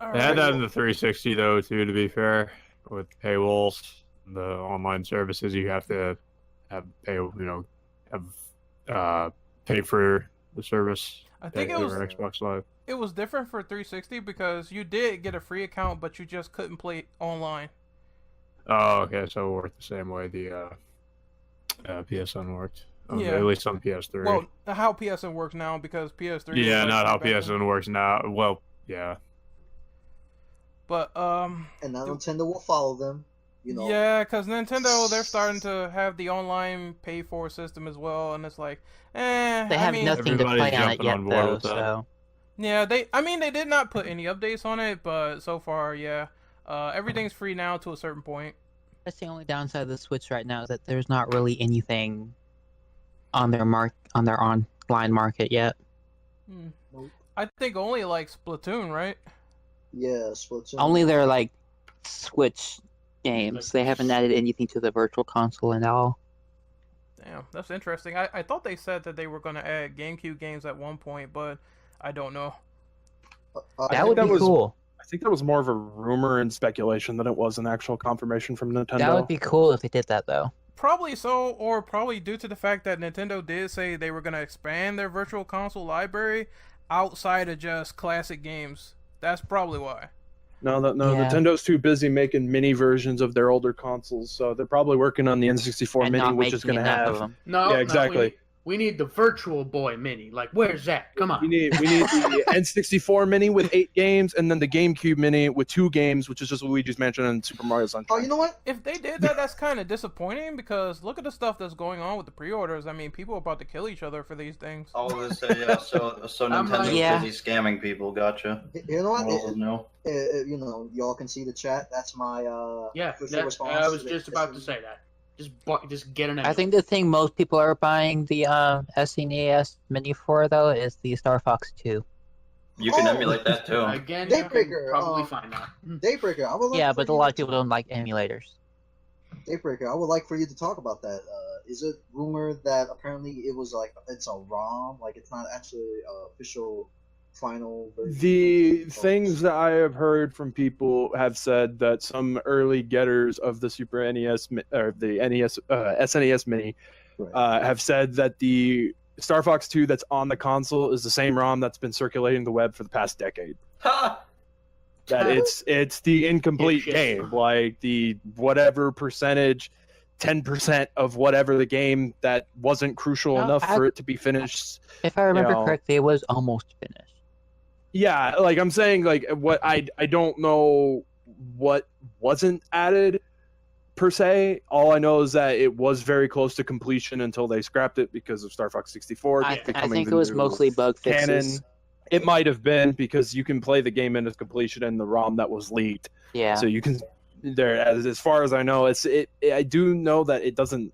All They had right. that in the 360 though, too. To be fair, with paywalls, the online services, you have to pay for the service. I think it over was Xbox Live. different for 360 because you did get a free account, but you just couldn't play it online. Oh, okay. So it worked the same way the PSN worked. Yeah. At least on PS3. Well, how PSN works now because PS3. yeah, was not how back then. PSN works now. Well, yeah. But And now Nintendo will follow them. yeah, because Nintendo they're starting to have the online pay for system as well, and it's like, They I have mean, nothing to Everybody's play on it jumping yet, on board though. with that. So Yeah, they did not put any updates on it, but so far, yeah, everything's free now to a certain point. that's the only downside of the Switch right now is that there's not really anything on their online market yet. I think only like Splatoon, right? Yeah, Splatoon. Only their like Switch games. They haven't added anything to the Virtual Console at all. Damn, that's interesting. I thought they said that they were going to add GameCube games at one point, but I don't know. That would be cool. I think that was more of a rumor and speculation than it was an actual confirmation from Nintendo. That would be cool if they did that, though. Probably so, or probably due to the fact that Nintendo did say they were going to expand their Virtual Console library outside of just classic games. That's probably why. No, Yeah. Nintendo's too busy making mini versions of their older consoles, so they're probably working on the N64 And Mini, not which is making going to enough of have. them. No, Yeah, exactly. We need the Virtual Boy Mini. Like, where's that? Come on. We need the N64 Mini with 8 games, and then the GameCube Mini with 2 games, which is just Luigi's Mansion and Super Mario Sunshine. Oh, you know what? If they did that, that's kind of disappointing because look at the stuff that's going on with the pre-orders. I mean, people are about to kill each other for these things. I was gonna say, yeah. So Nintendo's Yeah. busy scamming people. Gotcha. You know what? No. You know, y'all can see the chat. That's my Yeah, official response. I was to just this. about to say that. Just get an. I think the thing most people are buying the SNES Mini for, though, is the Star Fox 2. You can Oh! emulate that too. Again, Daybreaker, you can probably find that. Daybreaker, I would like Yeah, for but a you lot of people don't like emulators. Daybreaker, I would like for you to talk about that. Is it rumored that apparently it was like it's a ROM, like it's not actually official final version? The of- things that I have heard from people have said that some early getters of the Super NES or the NES SNES Mini Right. have said that the Star Fox 2 that's on the console is the same ROM that's been circulating the web for the past decade. Ha! That it's the incomplete Yeah, game, like the whatever percentage, 10% of whatever the game that wasn't crucial No, enough for it to be finished. If I remember know. correctly, it was almost finished. Yeah, like I'm saying, like what I don't know what wasn't added per se. All I know is that it was very close to completion until they scrapped it because of Star Fox 64 I becoming think the it was new mostly bug fixes. canon. It might have been because you can play the game into completion in the ROM that was leaked. Yeah. So you can there as far as I know, I do know that it doesn't.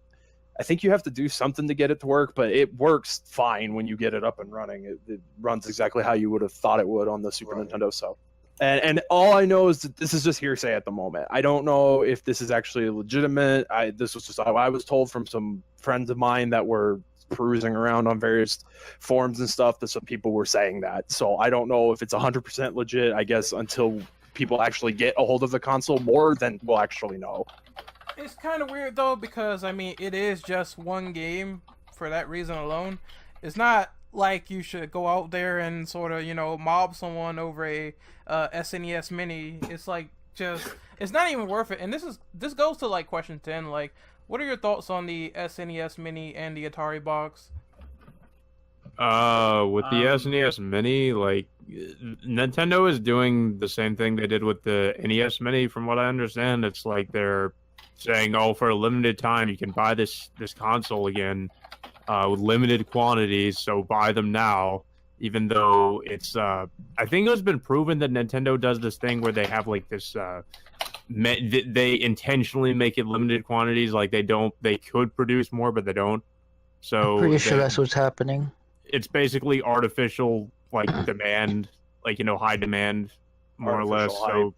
I think you have to do something to get it to work, but it works fine when you get it up and running. It runs exactly how you would have thought it would on the Super Right. Nintendo. So, and all I know is that this is just hearsay at the moment. I don't know if this is actually legitimate. This was just how I was told from some friends of mine that were perusing around on various forums and stuff that some people were saying that. So I don't know if it's 100% legit. I guess until people actually get a hold of the console more, then we'll actually know. It's kind of weird though because I mean it is just one game for that reason alone. It's not like you should go out there and sort of mob someone over a SNES Mini. It's like just it's not even worth it. And this goes to like question 10. Like, what are your thoughts on the SNES Mini and the Atari box? With the SNES Mini, like Nintendo is doing the same thing they did with the NES Mini. From what I understand, it's like they're saying, "Oh, for a limited time, you can buy this console again with limited quantities. So buy them now." Even though it's, I think it's been proven that Nintendo does this thing where they have like this, they intentionally make it limited quantities. Like they could produce more, but they don't. So I'm pretty sure that's what's happening. It's basically artificial like demand, like high demand, more or less. Artificial So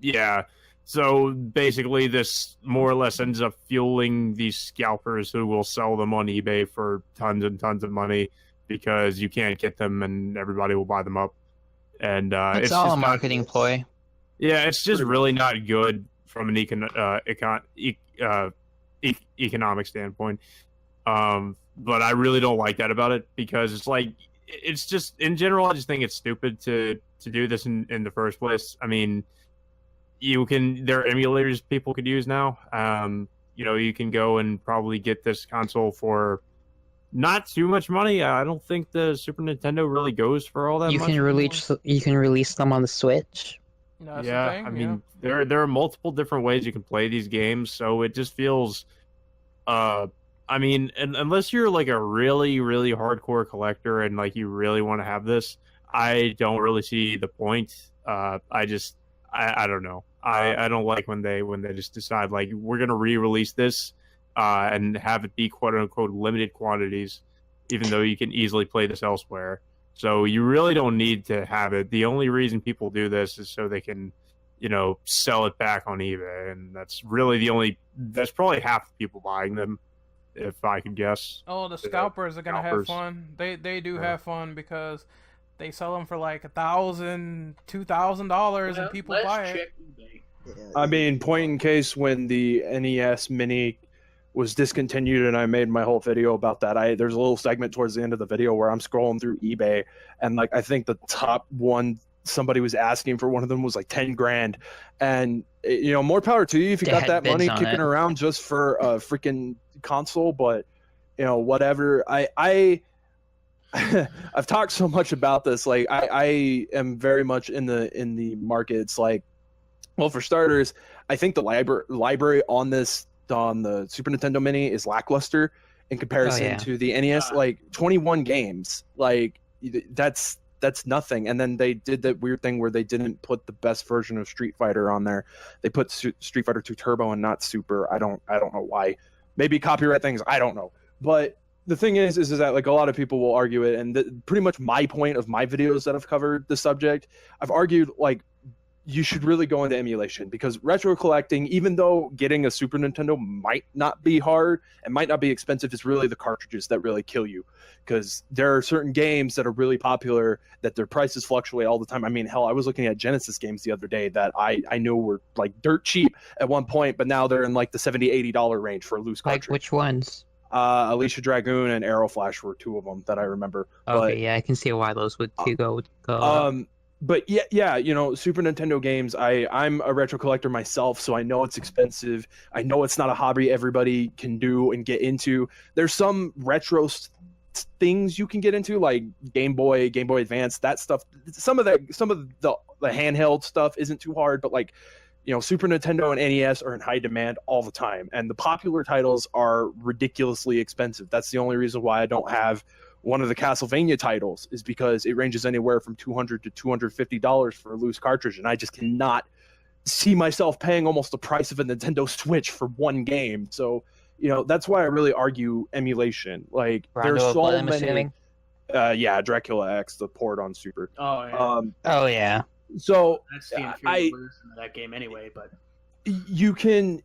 yeah. So basically, this more or less ends up fueling these scalpers who will sell them on eBay for tons and tons of money because you can't get them and everybody will buy them up. And It's it's all just a marketing not, ploy. Yeah, it's just really not good from an economic standpoint. But I really don't like that about it because it's like it's just in general. I just think it's stupid to do this in the first place. I mean, there are emulators people could use now. You can go and probably get this console for not too much money. I don't think the Super Nintendo really goes for all that You much. can release them on the Switch. No, that's the Yeah, thing, I mean, there are multiple different ways you can play these games, so it just feels, I mean, unless you're like a really, really hardcore collector and like you really want to have this, I don't really see the point. I don't know. I don't like when they just decide like we're gonna re-release this, and have it be quote unquote limited quantities, even though you can easily play this elsewhere. So you really don't need to have it. The only reason people do this is so they can, sell it back on eBay, and that's really that's probably half the people buying them, if I could guess. Oh, the scalpers are gonna have fun. They do have fun because they sell them for like $1,000, $2,000, and people buy it. I mean, point in case when the NES Mini was discontinued, and I made my whole video about that. There's a little segment towards the end of the video where I'm scrolling through eBay, and like I think the top one somebody was asking for one of them was like 10 grand, and more power to you if you got that money kicking around just for a freaking console. But whatever. I've talked so much about this. Like I am very much in the market. It's like, well, for starters, I think the library on the Super Nintendo Mini is lackluster in comparison to the NES. Like 21 games, like that's nothing. And then they did that weird thing where they didn't put the best version of Street Fighter on there. They put Street Fighter 2 Turbo and not Super. I don't know why. Maybe copyright things. I don't know. But the thing is that like a lot of people will argue it, and pretty much my point of my videos that have covered the subject, I've argued like you should really go into emulation, because retro collecting, even though getting a Super Nintendo might not be hard and might not be expensive, is really the cartridges that really kill you. Because there are certain games that are really popular that their prices fluctuate all the time. I mean, hell, I was looking at Genesis games the other day that I knew were like dirt cheap at one point, but now they're in like the $70-$80 range for a loose cartridge. Like which ones? Alicia Dragoon and Aeroflash were two of them that I remember. Okay, yeah, I can see why those would go. But yeah, Super Nintendo games, I'm a retro collector myself, so I know it's expensive. I know it's not a hobby everybody can do and get into. There's some retro things you can get into, like Game Boy Advance, that stuff. Some of the handheld stuff isn't too hard, but like, Super Nintendo and NES are in high demand all the time, and the popular titles are ridiculously expensive. That's the only reason why I don't have one of the Castlevania titles, is because it ranges anywhere from $200 to $250 for a loose cartridge, and I just cannot see myself paying almost the price of a Nintendo Switch for one game. So, that's why I really argue emulation. Like, there's so many. Yeah, Dracula X, the port on Super. Oh yeah. So that's the inferior version of that game anyway, but you can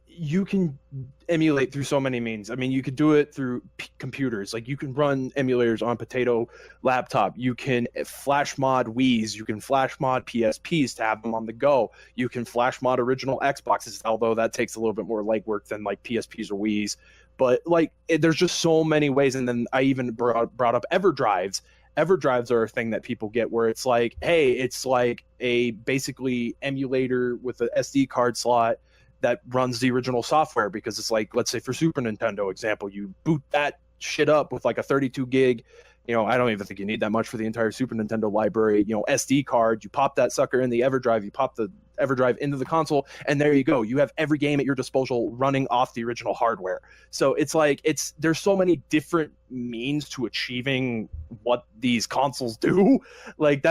emulate through so many means. I mean, you could do it through computers. Like, you can run emulators on Potato laptop. You can flash mod Wii's. You can flash mod PSPs to have them on the go. You can flash mod original Xboxes, although that takes a little bit more legwork than like PSPs or Wii's. But like, there's just so many ways. And then I even brought up EverDrives. EverDrives are a thing that people get where it's like, hey, it's like a basically emulator with an SD card slot that runs the original software, because it's like, let's say for Super Nintendo example, you boot that shit up with like a 32 gig, I don't even think you need that much for the entire Super Nintendo library, SD card, you pop that sucker in the EverDrive, you pop the EverDrive into the console, and there you go. You have every game at your disposal running off the original hardware. So it's like, there's so many different means to achieving what these consoles do. Like,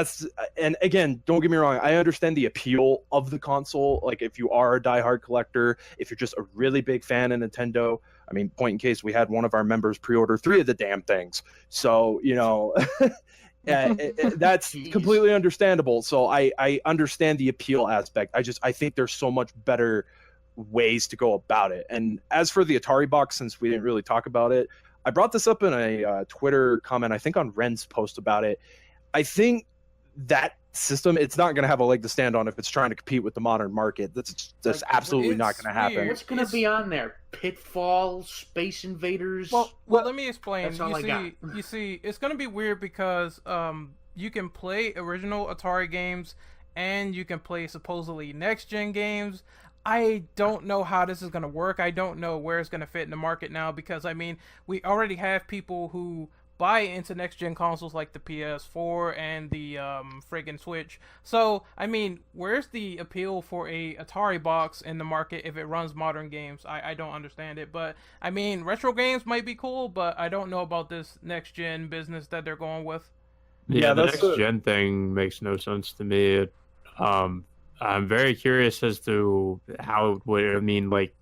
and again, don't get me wrong, I understand the appeal of the console. Like, if you are a diehard collector, if you're just a really big fan of Nintendo, I mean, point in case, we had one of our members pre-order 3 of the damn things. So, that's completely understandable. So I understand the appeal aspect. I think there's so much better ways to go about it. And as for the Atari box, since we didn't really talk about it, I brought this up in a Twitter comment, I think on Ren's post about it. I think that system, it's not going to have a leg to stand on if it's trying to compete with the modern market. That's absolutely not going to happen. What's going to be on there? Pitfall, Space Invaders? Well, let me explain. That's all I got. You see, it's going to be weird because you can play original Atari games and you can play supposedly next-gen games. I don't know how this is going to work. I don't know where it's going to fit in the market now, because, I mean, we already have people who buy into next-gen consoles like the PS4 and the friggin' Switch. So, I mean, where's the appeal for a Atari box in the market if it runs modern games? I don't understand it. But, I mean, retro games might be cool, but I don't know about this next-gen business that they're going with. Yeah, the next-gen thing makes no sense to me. I'm very curious as to how it would, I mean, like,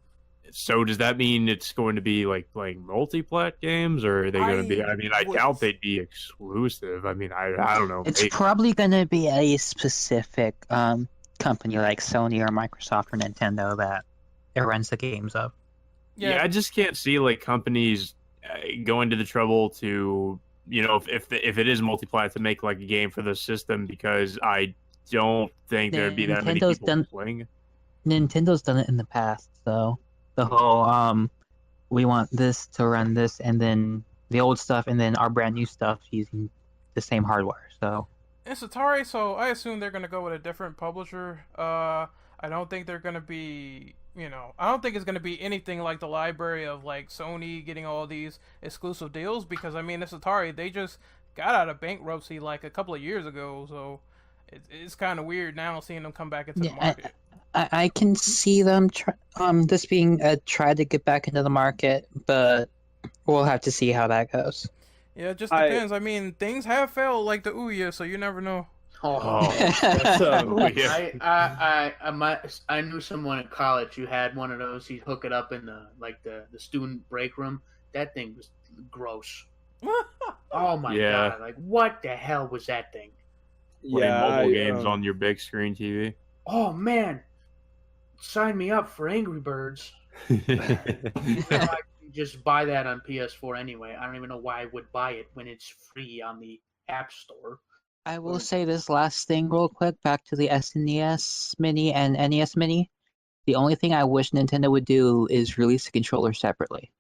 So does that mean it's going to be like playing multi-plat games, or are they going to be? I mean, I doubt they'd be exclusive. I mean, I don't know. It's probably going to be a specific company like Sony or Microsoft or Nintendo that it runs the games of. Yeah, I just can't see like companies going to the trouble to, you know, if it is multi-plat, to make like a game for the system, because I don't think there'd be that many people playing. Nintendo's done it in the past, so the whole we want this to run this, and then the old stuff, and then our brand new stuff using the same hardware. So it's Atari, so I assume they're gonna go with a different publisher. I don't think they're gonna be, you know, I don't think it's gonna be anything like the library of like Sony getting all these exclusive deals, because I mean, it's Atari. They just got out of bankruptcy like a couple of years ago, so it's kind of weird now seeing them come back into the market. I can see them this being a try to get back into the market, but we'll have to see how that goes. Yeah, it just depends. I mean, things have failed like the Ouya, so you never know. I knew someone in college who had one of those. He'd hook it up in the student break room. That thing was gross. Oh my god! Like, what the hell was that thing? Playing mobile games on your big screen TV. Oh man, sign me up for Angry Birds. I just buy that on PS4 anyway. I don't even know why I would buy it when it's free on the App Store. I will say this last thing real quick, back to the SNES Mini and NES Mini. The only thing I wish Nintendo would do is release the controller separately.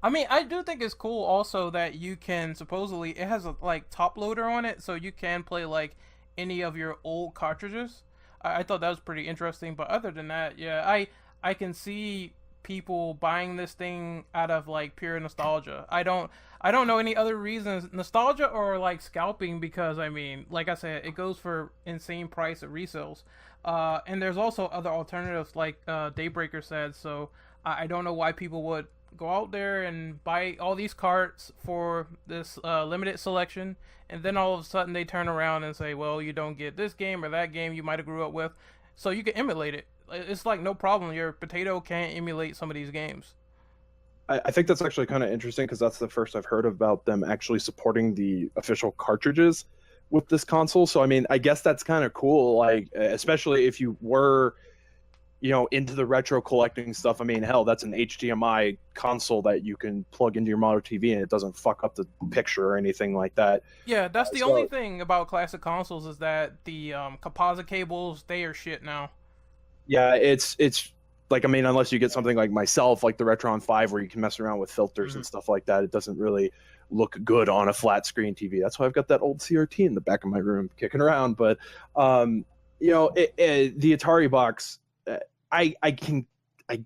I mean, I do think it's cool also that you can, supposedly, it has a like top loader on it, so you can play like any of your old cartridges. I thought that was pretty interesting, but other than that, yeah, I can see people buying this thing out of like pure nostalgia. I don't know any other reasons, nostalgia or like scalping, because I mean, like I said, it goes for insane price at resales. And there's also other alternatives like Daybreaker said, so I don't know why people would go out there and buy all these carts for this limited selection, and then all of a sudden they turn around and say, well, you don't get this game or that game you might have grew up with, so you can emulate it. It's like no problem. Your potato can't emulate some of these games. I think that's actually kind of interesting, because that's the first I've heard about them actually supporting the official cartridges with this console. So I mean, I guess that's kind of cool, like especially if you were, you know, into the retro collecting stuff. I mean, hell, that's an HDMI console that you can plug into your monitor TV and it doesn't fuck up the picture or anything like that. Yeah, that's the only thing about classic consoles, is that the composite cables, they are shit now. Yeah, it's like, I mean, unless you get something like myself, like the Retron 5, where you can mess around with filters and stuff like that, it doesn't really look good on a flat screen TV. That's why I've got that old CRT in the back of my room kicking around. But you know, the Atari box, I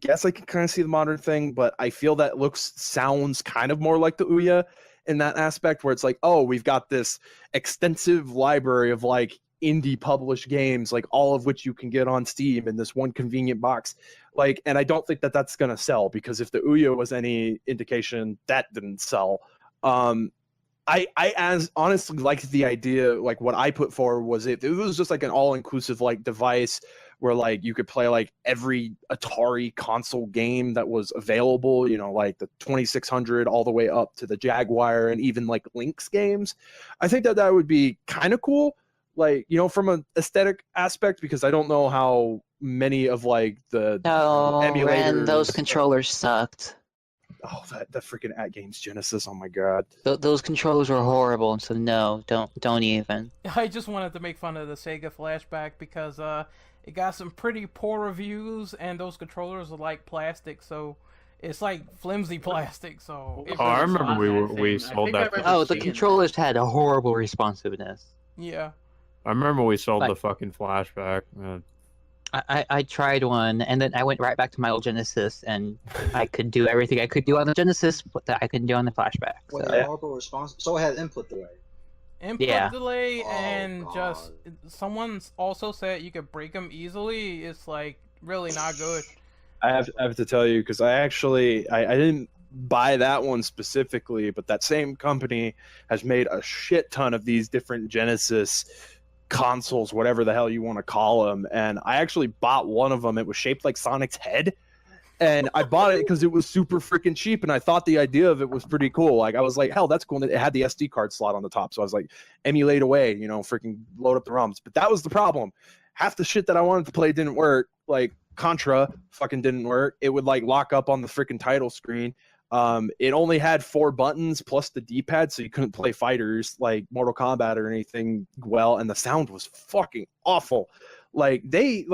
guess I can kind of see the modern thing, but I feel that sounds kind of more like the Ouya in that aspect, where it's like, oh, we've got this extensive library of like indie published games, like all of which you can get on Steam in this one convenient box. Like, and I don't think that that's going to sell, because if the Ouya was any indication, that didn't sell. I as honestly liked the idea, like what I put forward was it was just like an all-inclusive like device where like you could play like every Atari console game that was available, you know, like the 2600 all the way up to the Jaguar, and even like Lynx games. I think that would be kind of cool, like, you know, from an aesthetic aspect, because I don't know how many of like the emulators. Ren, those controllers sucked. Oh, that freaking At Games Genesis! Oh my god, those controllers were horrible. So no, don't even. I just wanted to make fun of the Sega Flashback because it got some pretty poor reviews, and those controllers are like plastic, so it's like flimsy plastic. So I remember we sold that. Oh, the controllers had a horrible responsiveness. Yeah. I remember we sold the fucking Flashback. I tried one, and then I went right back to my old Genesis, and I could do everything I could do on the Genesis, but that I couldn't do on the Flashback. So. Horrible response. So it had input delay. Input delay, and just someone's also said you could break them easily. It's like really not good. I have to tell you, because I didn't buy that one specifically, but that same company has made a shit ton of these different Genesis consoles, whatever the hell you want to call them. And I actually bought one of them. It was shaped like Sonic's head. And I bought it because it was super freaking cheap, and I thought the idea of it was pretty cool. Like, I was like, hell, that's cool. And it had the SD card slot on the top, so I was like, emulate away, freaking load up the ROMs. But that was the problem. Half the shit that I wanted to play didn't work. Like, Contra fucking didn't work. It would, like, lock up on the freaking title screen. It only had 4 buttons plus the D-pad, so you couldn't play fighters like Mortal Kombat or anything well, and the sound was fucking awful. They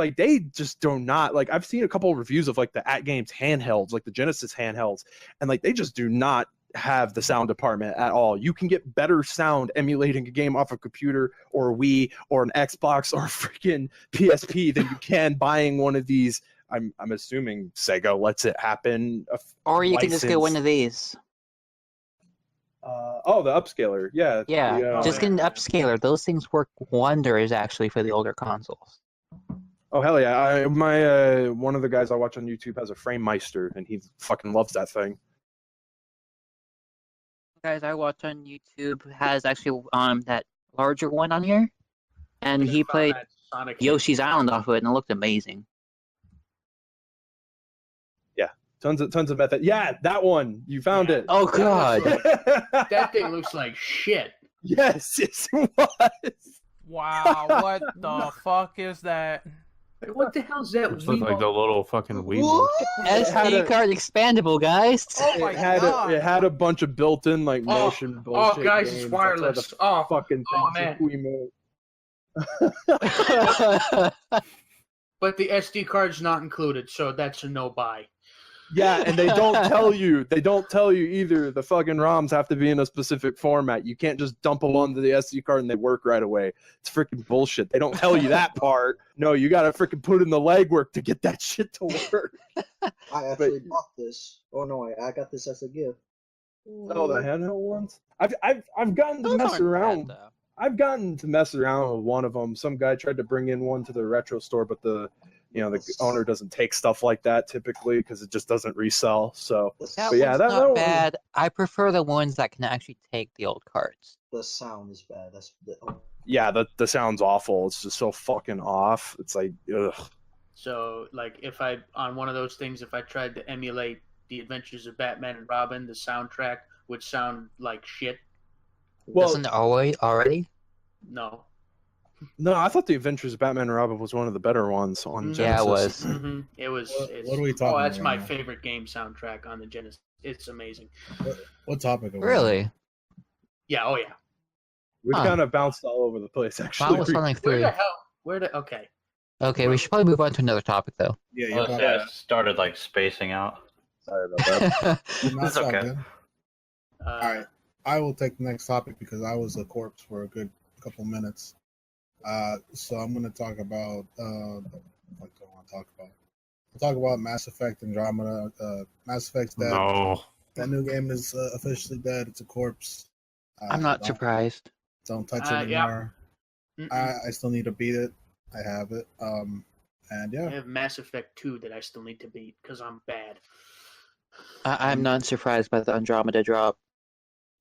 just do not, like, I've seen a couple of reviews of like the At Games handhelds, like the Genesis handhelds, and like they just do not have the sound department at all. You can get better sound emulating a game off a computer or a Wii or an Xbox or freaking PSP than you can buying one of these. I'm assuming Sega lets it happen. Or you can just get one of these. The upscaler, yeah. Yeah, just get an upscaler. Those things work wonders actually for the older consoles. Oh hell yeah! My one of the guys I watch on YouTube has a FrameMeister, and he fucking loves that thing. Guys I watch on YouTube has actually that larger one on here, and he played Yoshi's Island off of it, and it looked amazing. Yeah, tons of method. Yeah, that one you found it. Oh god, that thing looks like shit. Yes, it was. Wow, what the fuck is that? What the hell's that? It looks like the little fucking Wii. SD card expandable, guys. Oh my god! It had a bunch of built-in like motion bullshit. Oh, guys, games. it's wireless. That's why the fucking man. But the SD card's not included, so that's a no buy. Yeah, and they don't tell you. They don't tell you either. The fucking ROMs have to be in a specific format. You can't just dump them onto the SD card and they work right away. It's freaking bullshit. They don't tell you that part. No, you gotta freaking put in the legwork to get that shit to work. I actually bought this. Oh no, I got this as a gift. Oh, the handheld ones. I've gotten to mess around. I've gotten to mess around with one of them. Some guy tried to bring in one to the retro store, but the owner doesn't take stuff like that typically because it just doesn't resell. So, that but yeah, one's not one, bad. I prefer the ones that can actually take the old cards. The sound is bad. Yeah, the sound's awful. It's just so fucking off. It's like, ugh. So, like, if I on one of those things, if I tried to emulate The Adventures of Batman and Robin, the soundtrack would sound like shit. Well, doesn't it already? No. No, I thought The Adventures of Batman and Robin was one of the better ones on Genesis. Yeah, it was. Mm-hmm. It was. What are we talking about? Oh, that's my now? favorite game soundtrack on the Genesis. It's amazing. What topic? Are we Really? Yeah. Oh yeah. We've kind of bounced all over the place, actually. Final Sonic 3. Where the hell? Okay. Okay, we should probably move on to another topic, though. Yeah, Well, yeah, started like spacing out. Sorry about that. That's okay. good. All right, I will take the next topic because I was a corpse for a good couple minutes. So I'm going to talk about what do I want to talk about? I'll talk about Mass Effect Andromeda. Mass Effect's dead. No. That new game is officially dead. It's a corpse. I'm not surprised. Don't touch it anymore. I still need to beat it. I have it. And yeah. I have Mass Effect 2 that I still need to beat because I'm bad. I'm not surprised by the Andromeda drop.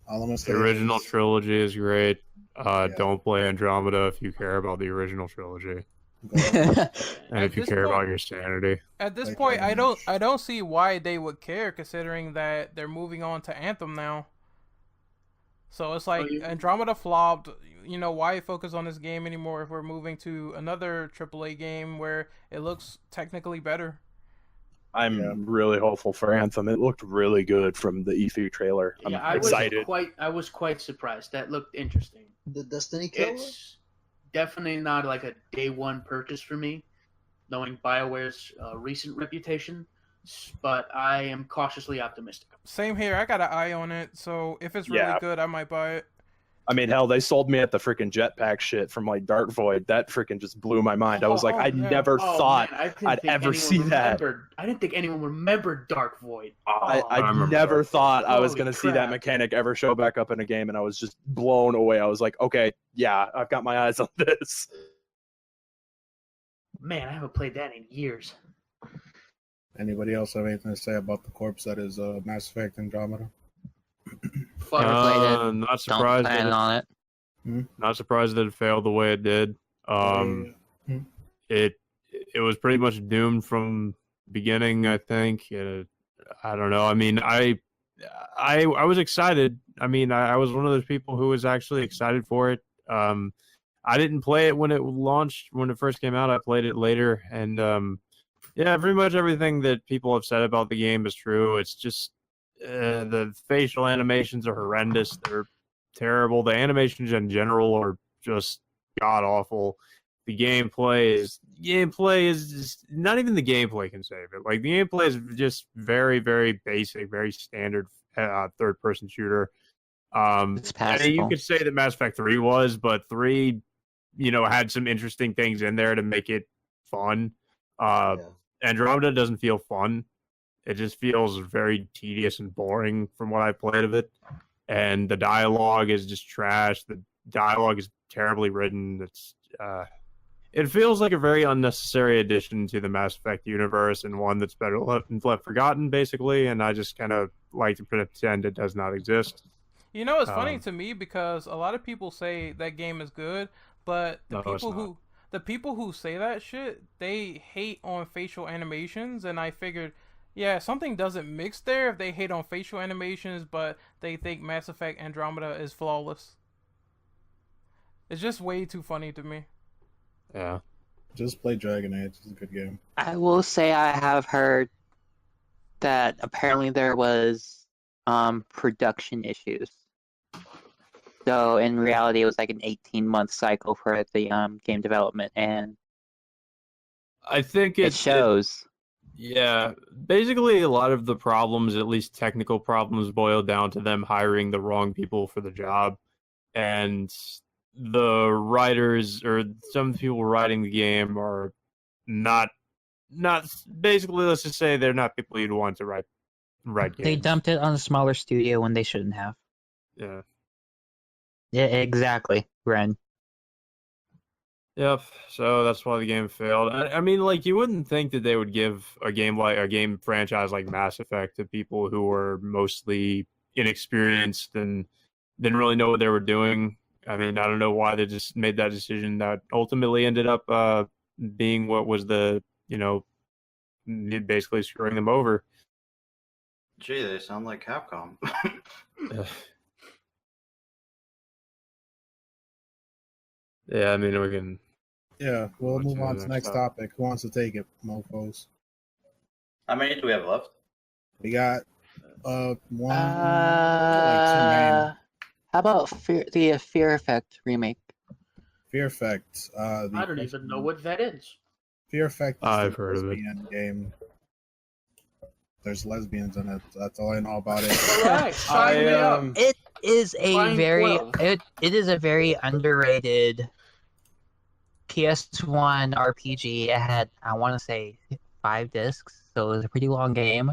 All I'm gonna say The original is, trilogy is great. Don't play Andromeda if you care about the original trilogy, and if you care about your sanity. At this point, I don't see why they would care, considering that they're moving on to Anthem now. So it's like Andromeda flopped. You know, why focus on this game anymore if we're moving to another AAA game where it looks technically better? I'm really hopeful for Anthem. It looked really good from the E3 trailer. I'm excited. I was quite surprised. That looked interesting. The Destiny killer? It's definitely not like a day one purchase for me, knowing BioWare's recent reputation, but I am cautiously optimistic. Same here. I got an eye on it, so if it's really good, I might buy it. I mean, hell, they sold me at the freaking jetpack shit from like Dark Void. That freaking just blew my mind. I was like, I never thought I'd ever see that. I didn't think anyone remembered Dark Void. I never thought I was going to see that mechanic ever show back up in a game, and I was just blown away. I was like, okay, yeah, I've got my eyes on this. Man, I haven't played that in years. Anybody else have anything to say about the corpse that is Mass Effect Andromeda? Not surprised. on it. Not surprised that it failed the way it did. It was pretty much doomed from the beginning, I think. I don't know. I mean, I was excited. I mean, I was one of those people who was actually excited for it. I didn't play it when it launched, when it first came out. I played it later, and yeah, pretty much everything that people have said about the game is true. It's just the facial animations are horrendous. They're terrible. The animations in general are just god awful. The gameplay is just, not even the gameplay can save it. Like, the gameplay is just very, very basic, very standard third person shooter. It's passable. You could say that Mass Effect 3 was, but 3, had some interesting things in there to make it fun. Andromeda doesn't feel fun. It just feels very tedious and boring from what I played of it. And the dialogue is just trash. The dialogue is terribly written. It feels like a very unnecessary addition to the Mass Effect universe, and one that's better left forgotten, basically. And I just kind of like to pretend it does not exist. It's funny to me because a lot of people say that game is good, but the people who say that shit, they hate on facial animations, and I figured, yeah, something doesn't mix there if they hate on facial animations, but they think Mass Effect Andromeda is flawless. It's just way too funny to me. Yeah. Just play Dragon Age. It's a good game. I will say I have heard that apparently there was production issues. So in reality, it was like an 18-month cycle for the game development, and I think it shows. Yeah, basically a lot of the problems, at least technical problems, boil down to them hiring the wrong people for the job, and the writers or some of the people writing the game are not basically, let's just say they're not people you'd want to write games. They dumped it on a smaller studio when they shouldn't have. Yeah. Yeah, exactly, Ren. Yep. So that's why the game failed. I mean, like, you wouldn't think that they would give a game franchise like Mass Effect to people who were mostly inexperienced and didn't really know what they were doing. I mean, I don't know why they just made that decision that ultimately ended up being what was basically screwing them over. Gee, they sound like Capcom. Yeah, I mean, we can... Yeah, we'll move on to the next topic. Who wants to take it, mofos? How many do we have left? We got one, How about the Fear Effect remake? Fear Effect. I don't even know what that is. Fear Effect is I've the heard of it. lesbian game. There's lesbians in it. That's all I know about it. All right, sign me up. It is a Line very 12. it is a very underrated PS1 RPG. It had, I want to say, 5 discs, so it was a pretty long game.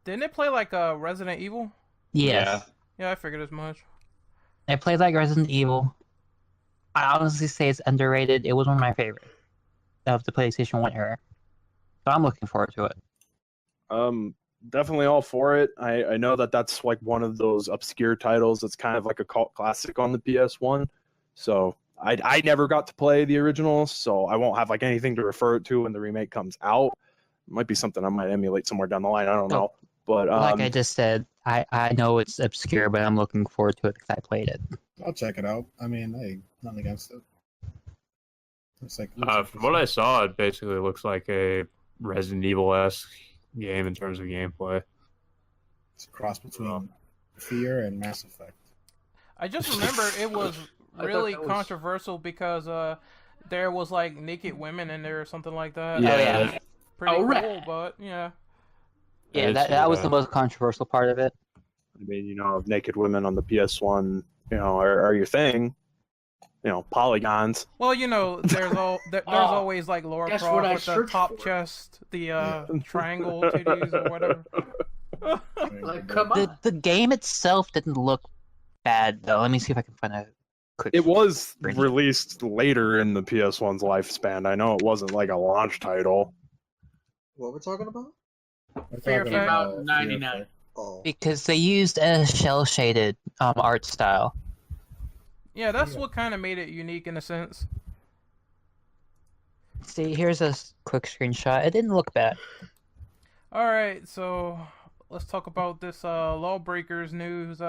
Didn't it play like Resident Evil? Yes. Yeah, I figured as much. It played like Resident Evil. I honestly say it's underrated. It was one of my favorites of the PlayStation 1 era. So I'm looking forward to it. Definitely all for it. I know that's like one of those obscure titles that's kind of like a cult classic on the PS1. So I never got to play the original, so I won't have like anything to refer it to when the remake comes out. It might be something I might emulate somewhere down the line. I don't know. But like I just said, I know it's obscure, but I'm looking forward to it because I played it. I'll check it out. I mean, hey, nothing against it. It's like from what I saw, it basically looks like a Resident Evil-esque game in terms of gameplay. It's a cross between Fear and Mass Effect. I just remember it was really controversial because there was like naked women in there or something like that. Yeah. Pretty cool, right. But yeah. Yeah, that was the most controversial part of it. I mean, if naked women on the PS1, are your thing. Polygons. Well, there's always like Laura Guess Croft what I with the searched top for? chest, the triangle titties or whatever. Like, come on. The game itself didn't look bad though. Let me see if I can find a quick. It was released later in the PS1's lifespan. I know it wasn't like a launch title. What we're talking about? Fear Came out in 99. Oh, because they used a shell shaded art style. Yeah, that's what kind of made it unique in a sense. See, here's a quick screenshot. It didn't look bad. All right, so let's talk about this Lawbreakers news.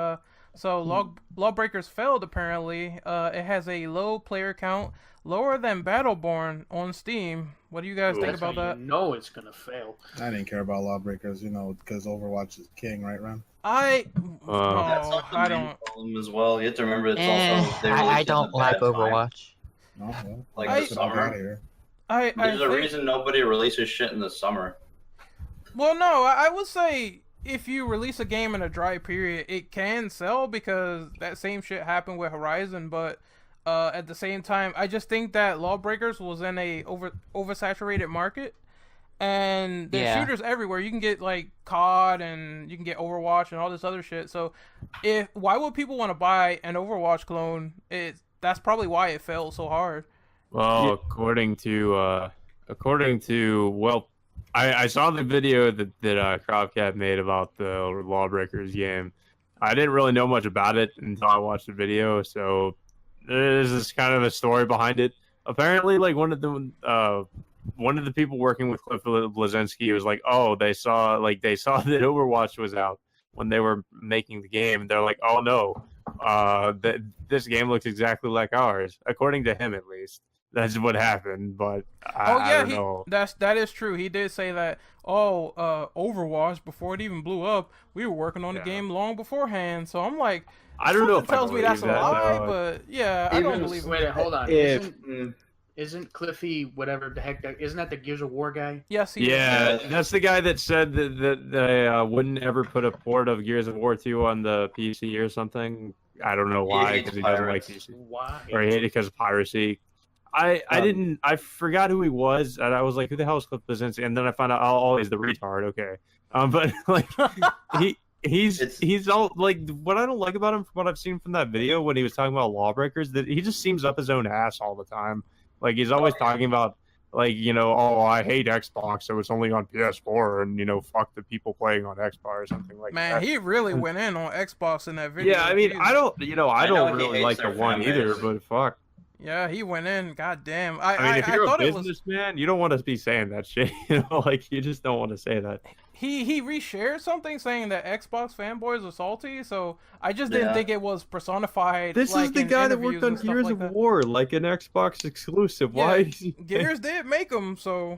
Lawbreakers failed apparently. It has a low player count, lower than Battleborn on Steam. What do you guys think about that? No, it's gonna fail. I didn't care about Lawbreakers, because Overwatch is king, right, Ren? I That's not the I main don't. problem as well. You have to remember it's also they I released it in don't a like bad time. Overwatch. No, well, Like I the should have summer. out of here. There's a think, reason nobody releases shit in the summer. Well, no, I would say if you release a game in a dry period, it can sell because that same shit happened with Horizon. But at the same time, I just think that Lawbreakers was in a oversaturated market, and there's shooters everywhere. You can get like COD and you can get Overwatch and all this other shit. So, why would people want to buy an Overwatch clone? That's probably why it fell so hard. Well, according to I saw the video that Cropcat made about the Lawbreakers game. I didn't really know much about it until I watched the video, so there's this kind of a story behind it. Apparently, like one of the people working with Cliff Bleszinski was like, "Oh, they saw that Overwatch was out when they were making the game, and they're like, oh no, this game looks exactly like ours," according to him at least. That's what happened, but I don't know. That is true. He did say that. Overwatch, before it even blew up, we were working on the game long beforehand. So I'm like, I don't know if tells me that's a lie, though. but yeah, I don't believe it. Wait, hold on. Isn't Cliffy whatever the heck? Isn't that the Gears of War guy? Yes, he is. That's the guy that said that they wouldn't ever put a port of Gears of War 2 on the PC or something. I don't know why, because he doesn't like PC. Why? Or he hated it because of piracy. I forgot who he was, and I was like, who the hell is Cliff Bleszinski? And then I found out, oh, he's the retard. Okay, but like he's all like, what I don't like about him from what I've seen from that video when he was talking about Lawbreakers, that he just seems up his own ass all the time. Like he's always talking about like, oh, I hate Xbox, so it's only on PS4, and fuck the people playing on Xbox or something like that. Man, he really went in on Xbox in that video. Yeah, I mean, Jesus. I don't really like the one either, but fuck. Yeah, he went in. God damn. I mean, if you're a businessman, you don't want to be saying that shit. Like you just don't want to say that. He reshared something saying that Xbox fanboys are salty, so I just didn't think it was personified. This is the guy that worked on Gears of War, like an Xbox exclusive. Why? Gears did make them, so.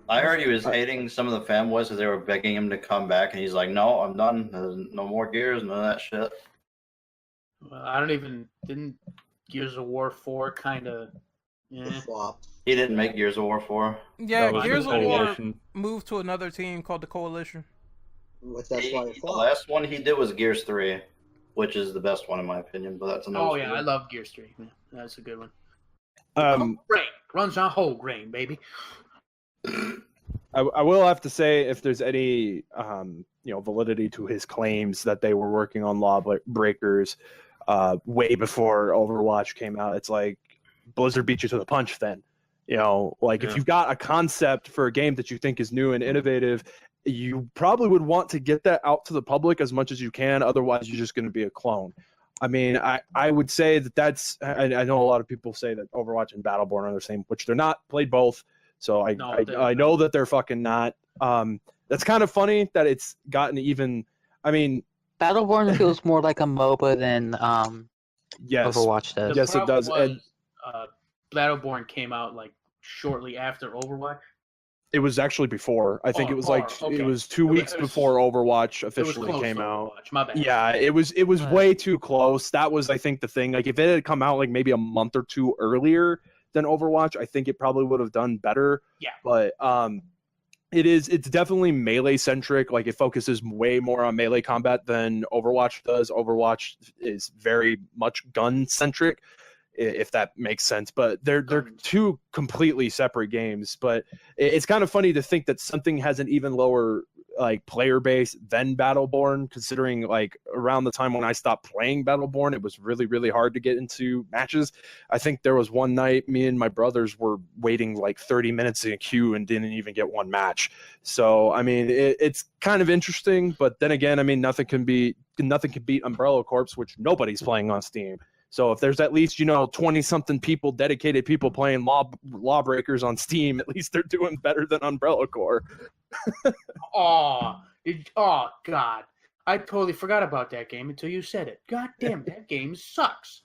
I heard he was hating some of the fanboys because they were begging him to come back, and he's like, "No, I'm done. There's no more Gears, none of that shit." Well, didn't Gears of War 4 kind of. He didn't make Gears of War 4. Yeah, Gears of War moved to another team called the Coalition. The last one he did was Gears 3, which is the best one in my opinion. But that's another. Oh yeah, I love Gears 3. Man. That's a good one. Grain runs on whole grain, baby. I will have to say, if there's any validity to his claims that they were working on Lawbreakers way before Overwatch came out, it's like Blizzard beat you to the punch then. If you've got a concept for a game that you think is new and innovative, you probably would want to get that out to the public as much as you can. Otherwise, you're just going to be a clone. I mean, I would say that's. I know a lot of people say that Overwatch and Battleborn are the same, which they're not. Played both, so I know that they're fucking not. That's kind of funny that it's gotten even. I mean, Battleborn feels more like a MOBA than Overwatch does. Yes, it does. And Battleborn came out like shortly after Overwatch. It was actually before. I think it was it was 2 weeks before Overwatch officially came out. My bad. Yeah, it was way too close. That was, I think, the thing. Like if it had come out like maybe a month or two earlier than Overwatch, I think it probably would have done better. Yeah. But it's definitely melee centric. Like it focuses way more on melee combat than Overwatch does. Overwatch is very much gun centric, if that makes sense. But they're two completely separate games. But it's kind of funny to think that something has an even lower like player base than Battleborn, considering like around the time when I stopped playing Battleborn, it was really, really hard to get into matches. I think there was one night me and my brothers were waiting like 30 minutes in a queue and didn't even get one match. So I mean, it's kind of interesting, but then again, I mean, nothing can beat Umbrella Corps, which nobody's playing on Steam. So if there's at least 20-something people, dedicated people playing Lawbreakers on Steam, at least they're doing better than Umbrella Corps. Oh God. I totally forgot about that game until you said it. God damn, that game sucks.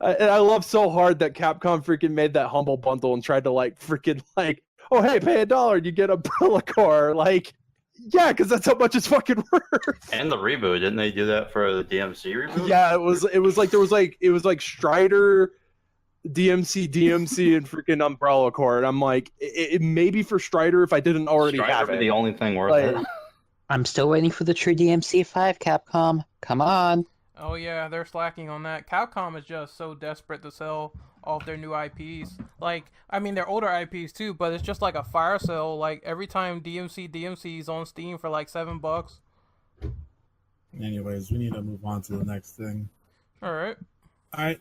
I love so hard that Capcom freaking made that Humble Bundle and tried to oh, hey, pay $1, you get Umbrella Corps. Like, yeah, because that's how much it's fucking worth. And the reboot, didn't they do that for the DMC reboot? Yeah, it was like Strider, DMC, and freaking Umbrella Corps. And I'm like, it may be for Strider if I didn't already have it. The only thing worth it. I'm still waiting for the true DMC5, Capcom. Come on. Oh yeah, they're slacking on that. Capcom is just so desperate to sell off their new IPs. Like, I mean, they're older IPs too, but it's just like a fire sale. Like every time DMC is on Steam for like $7. Anyways, we need to move on to the next thing. All right. I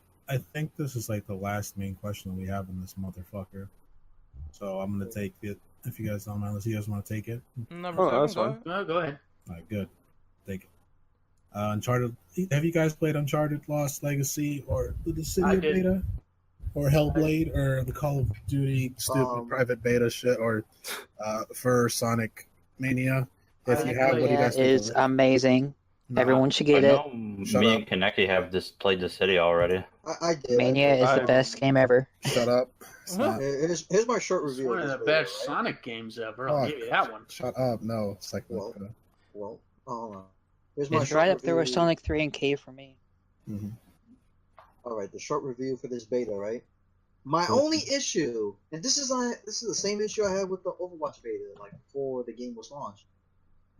think this is like the last main question we have in this motherfucker. So I'm gonna take it. If you guys don't mind, unless you guys want to take it. Number 7. That's Go fine. ahead. No, go ahead. All right, good. Take it. Uncharted. Have you guys played Uncharted Lost Legacy or the Dissidia beta, or Hellblade, or the Call of Duty stupid private beta shit, or for Sonic Mania? If you have, what do you guys think? It is amazing. Everyone should get it. Me and Kaneki have just played the city already. I did. Mania is the best game ever. Shut up. Here's my short review. It's one of the best Sonic games ever. I'll give you that one. Shut up. No. It's like, well, hold on. Here's It's right up there with Sonic 3 and K for me. Mm-hmm. All right, the short review for this beta, right? My only issue, and this is the same issue I had with the Overwatch beta, like before the game was launched.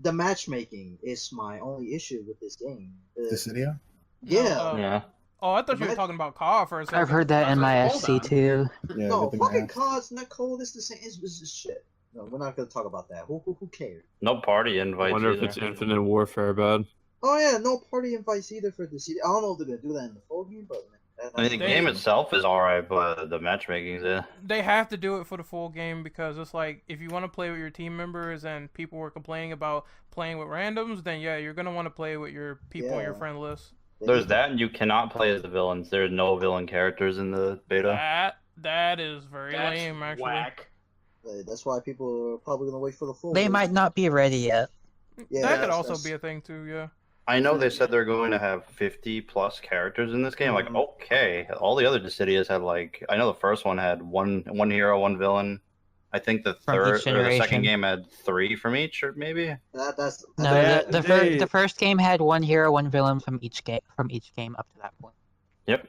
The matchmaking is my only issue with this game. Dissidia? Yeah. Yeah. Oh, I thought you were talking about COD for a second. I've heard that in my SC too. Yeah, No, fucking COD's not cold. It's the same. It's just shit. No, we're not gonna talk about that. Who cares? No party I invites. wonder if either. it's Infinite Warfare bad. Oh yeah, no party invites either for the CD. I don't know if they're gonna do that in the full game, but I mean, the game itself is alright, but the matchmaking's there. They have to do it for the full game because it's like if you want to play with your team members and people were complaining about playing with randoms, then yeah, you're gonna want to play with your people on your friend list. There's that, and you cannot play as the villains. There's no villain characters in the beta. That is very lame, actually. Whack. That's why people are probably gonna wait for the full. They might not be ready yet. Yeah, that could also be a thing too. Yeah. I know they said they're going to have 50 plus characters in this game. Like, okay, all the other Dissidias have I know the first one had one hero, one villain. I think the second game had 3 from each, or maybe. The first game had one hero, one villain from each game up to that point. Yep.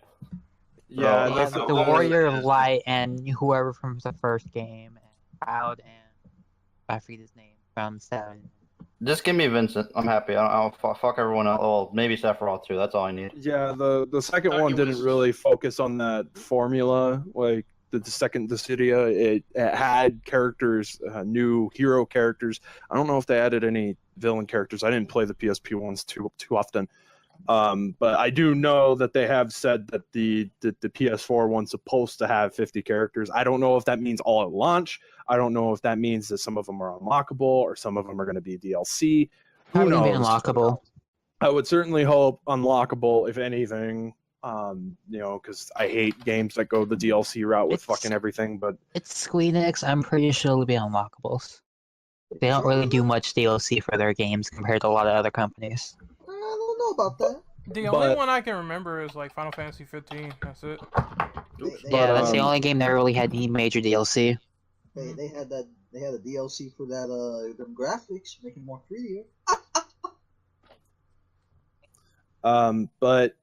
Yeah, the Warrior of Light and whoever from the first game, and Cloud, and I forget his name from 7. Just give me Vincent. I'm happy. I'll fuck everyone else. Well, maybe Sephiroth too. That's all I need. Yeah, the second one didn't really focus on that formula. Like the second Dissidia, it had characters, new hero characters. I don't know if they added any villain characters. I didn't play the PSP ones too often. But I do know that they have said that the PS4 one's supposed to have 50 characters. I don't know if that means all at launch. I don't know if that means that some of them are unlockable or some of them are going to be DLC. Who knows? Be unlockable. I would certainly hope unlockable, if anything. Because I hate games that go the DLC route with fucking everything. But it's Squeenix. I'm pretty sure it'll be unlockables. They don't really do much DLC for their games compared to a lot of other companies. I don't know about that. The only one I can remember is like Final Fantasy 15. That's it. That's the only game that really had any major DLC. They had that. They had a DLC for that. Them graphics, making more 3D. But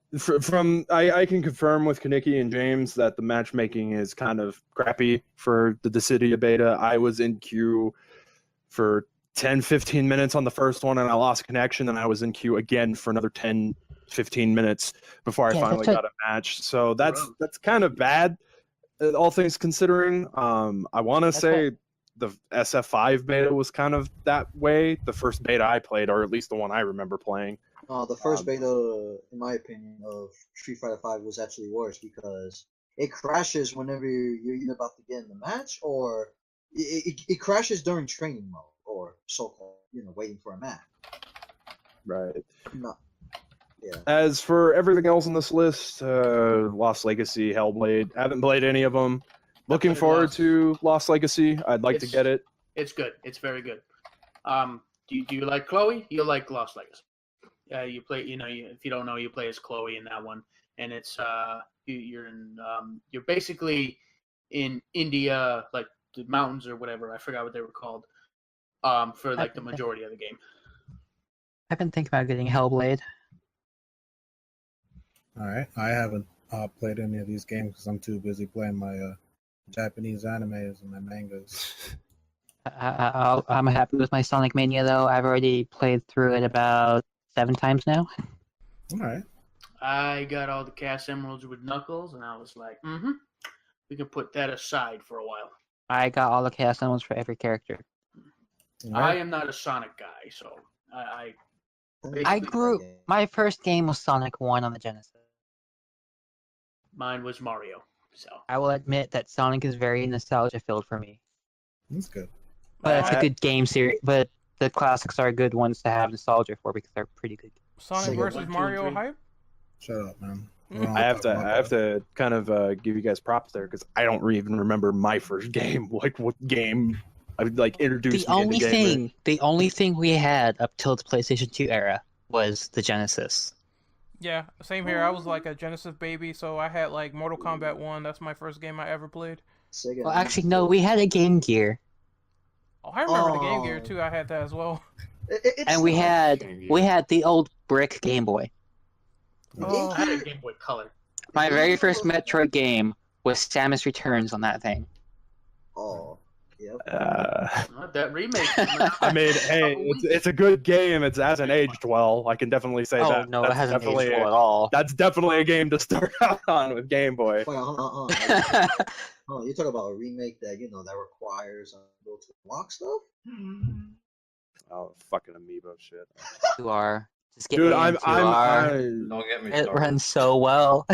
I can confirm with Kaneki and James that the matchmaking is kind of crappy for the Dissidia beta. I was in queue for 10-15 minutes on the first one and I lost connection, and I was in queue again for another 10-15 minutes before I finally got a match. So that's kind of bad, all things considering. I want to say the SF5 beta was kind of that way. The first beta I played, or at least the one I remember playing. The first beta, in my opinion, of Street Fighter V was actually worse because it crashes whenever you're either about to get in the match, or it crashes during training mode, or so-called, waiting for a match. Right. No. Yeah. As for everything else on this list, Lost Legacy, Hellblade, haven't played any of them. Looking played forward Lost. to Lost Legacy. I'd like to It's- get it. It's good. It's very good. Do you like Chloe? You'll like Lost Legacy. You play. If you don't know, you play as Chloe in that one, and it's you're basically in India, like the mountains or whatever. I forgot what they were called. For like the majority of the game. I've been thinking about getting Hellblade. All right, I haven't played any of these games because I'm too busy playing my Japanese animes and my mangas. I'm happy with my Sonic Mania though. I've already played through it about 7 times now. All right. I got all the cast emeralds with Knuckles, and I was like, we can put that aside for a while. I got all the Chaos Emeralds for every character. All I right. am not a Sonic guy, so I I grew. My first game was Sonic 1 on the Genesis. mine was Mario. So I will admit that Sonic is very nostalgia filled for me. That's good. But it's a good game series. But the classics are good ones to have nostalgia for because they're pretty good. Sonic Sega versus 1, 2, and Mario 3. hype. Shut up, man. I have to kind of give you guys props there because I don't even remember my first game. Like what game I like introduced The me only into gaming. the only thing we had up till the PlayStation 2 era was the Genesis. Yeah, same here. I was like a Genesis baby, so I had like Mortal Kombat 1. That's my first game I ever played. Sega Well, actually, no, we had a Game Gear, Oh, I remember the Game Gear Oh. too. I had that as well. It's and we not- had Game Gear. we had the old brick Game Boy. Oh, I had a Game Boy Color. My very first Metroid game was Samus Returns on that thing. Oh, yep. That remake. I mean, hey, it's a good game. It hasn't aged well. I can definitely say Oh that. no, That's it hasn't aged definitely well at all. That's definitely a game to start out on with Game Boy. Wait, you talk about a remake that that requires go to lock stuff. Oh, fucking amiibo shit. You are just get Dude, into I'm Don't get me It started. runs so well.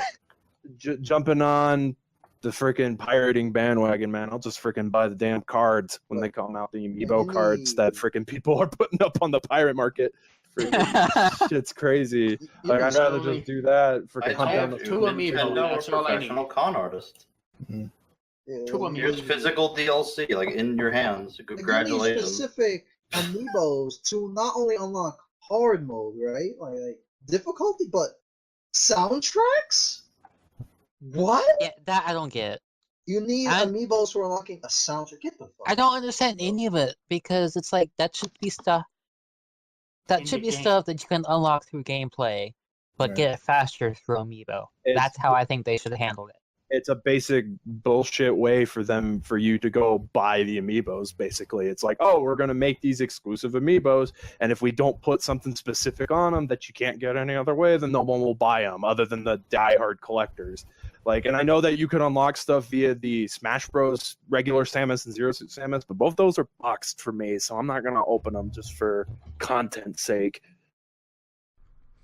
jumping on the freaking pirating bandwagon, man. I'll just freaking buy the damn cards when they come out, the amiibo cards that freaking people are putting up on the pirate market. Freaking shit's crazy. Like, I'd rather just do that. I Freaking hunt down told the you, two amiibo, Nintendo that's are all I need. professional con artists. Yeah, Here's physical DLC, like in your hands. They give me Congratulations. specific amiibos to not only unlock hard mode, right? Like difficulty, but soundtracks. What? Yeah, that I don't get. You need I- amiibos for unlocking a soundtrack. Get the fuck. I don't understand any of it because it's like that should be stuff. That In should the be game. stuff that you can unlock through gameplay, but Right. get it faster through amiibo. It's- That's how I think they should have handled it. It's a basic bullshit way for you to go buy the amiibos. Basically, it's like, oh, we're gonna make these exclusive amiibos, and if we don't put something specific on them that you can't get any other way, then no one will buy them other than the diehard collectors. Like, and I know that you could unlock stuff via the Smash Bros. Regular Samus and Zero Suit Samus, but both those are boxed for me, so I'm not gonna open them just for content's sake.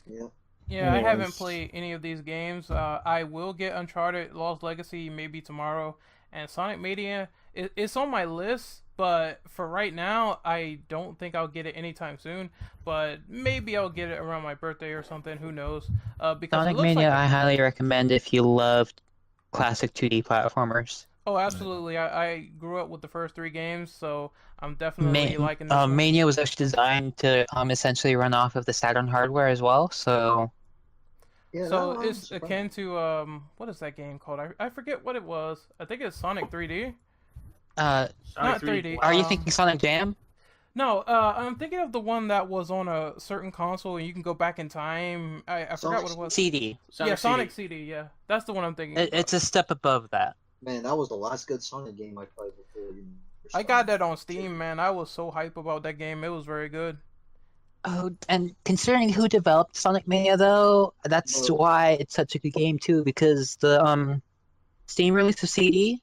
Yeah. yeah, I haven't Anyways. played any of these games. I will get Uncharted Lost Legacy maybe tomorrow, and Sonic Mania. It's on my list, but for right now, I don't think I'll get it anytime soon. But maybe I'll get it around my birthday or something. Who knows? Because Sonic it looks Mania, like I highly recommend if you loved classic 2D platformers. Oh, absolutely. I grew up with the first 3 games, so I'm definitely liking this one. Mania was actually designed to essentially run off of the Saturn hardware as well. So Yeah. So no, it's I'm akin to what is that game called? I forget what it was. I think it's Sonic 3D. Sonic Not 3D. are you Um, thinking Sonic Jam? No, I'm thinking of the one that was on a certain console and you can go back in time. I forgot what it was. CD. Yeah, Sonic CD. Yeah, that's the one I'm thinking. It's a step above that. Man, that was the last good Sonic game I played before. I got that on Steam, man. I was so hype about that game. It was very good. Oh, and considering who developed Sonic Mania, though, that's Oh. why it's such a good game too. Because the Steam release of CD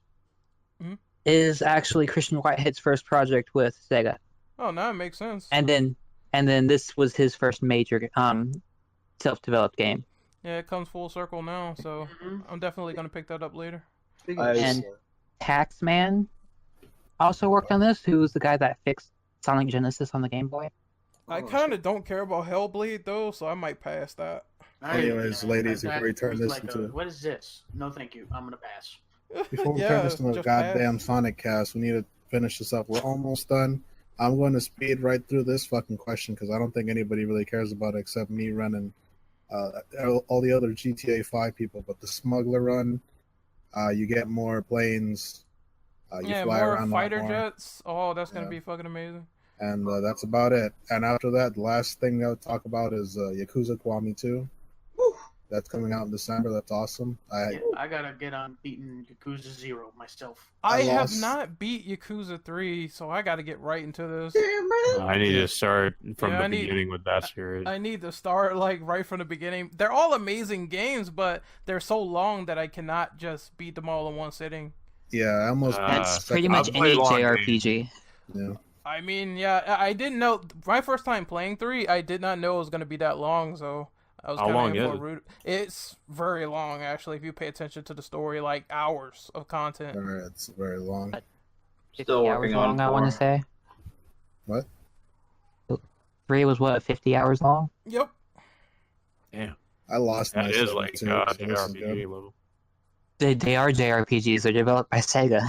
Mhm. is actually Christian Whitehead's first project with Sega, Oh, now it makes sense. and then this was his first major self-developed game. Yeah, it comes full circle now, so I'm definitely gonna pick that up later. Speaking I- of And- this, Taxman also worked on this, who was the guy that fixed Sonic Genesis on the Game Boy. I oh, kind of don't care about Hellblade though, so I might pass that. Anyways, ladies, before we turn this into what is this? No, thank you. I'm gonna pass. before we turn this into a goddamn Sonic cast, we need to finish this up. We're almost done. I'm going to speed right through this fucking question because I don't think anybody really cares about it except me running all the other GTA 5 people. But the smuggler run, you get more planes. You fly more around fighter more. jets. Oh, that's gonna be fucking amazing. And that's about it. And after that, the last thing I would talk about is Yakuza Kiwami 2. Woo. That's coming out in December. That's awesome. I gotta get on beating Yakuza 0 myself. I have lost- not beat Yakuza 3, so I gotta get right into this. I need to start from the beginning with that series. I need to start like right from the beginning. They're all amazing games, but they're so long that I cannot just beat them all in one sitting. Yeah, I almost. That's beat pretty second- much I'll play any long JRPG. Yeah. I mean, yeah, I didn't know. My first time playing 3, I did not know it was gonna be that long, so I was How kind long of in is for a it? rude. It's very long, actually. If you pay attention to the story, like hours of content. All right, it's very long. 50 Still hours working on long, I want to 4. say. What? 3 was what, 50 hours long? Yep. Damn, I lost that is myself like too. So this is JRPG good. level. They are JRPGs. They're developed by Sega.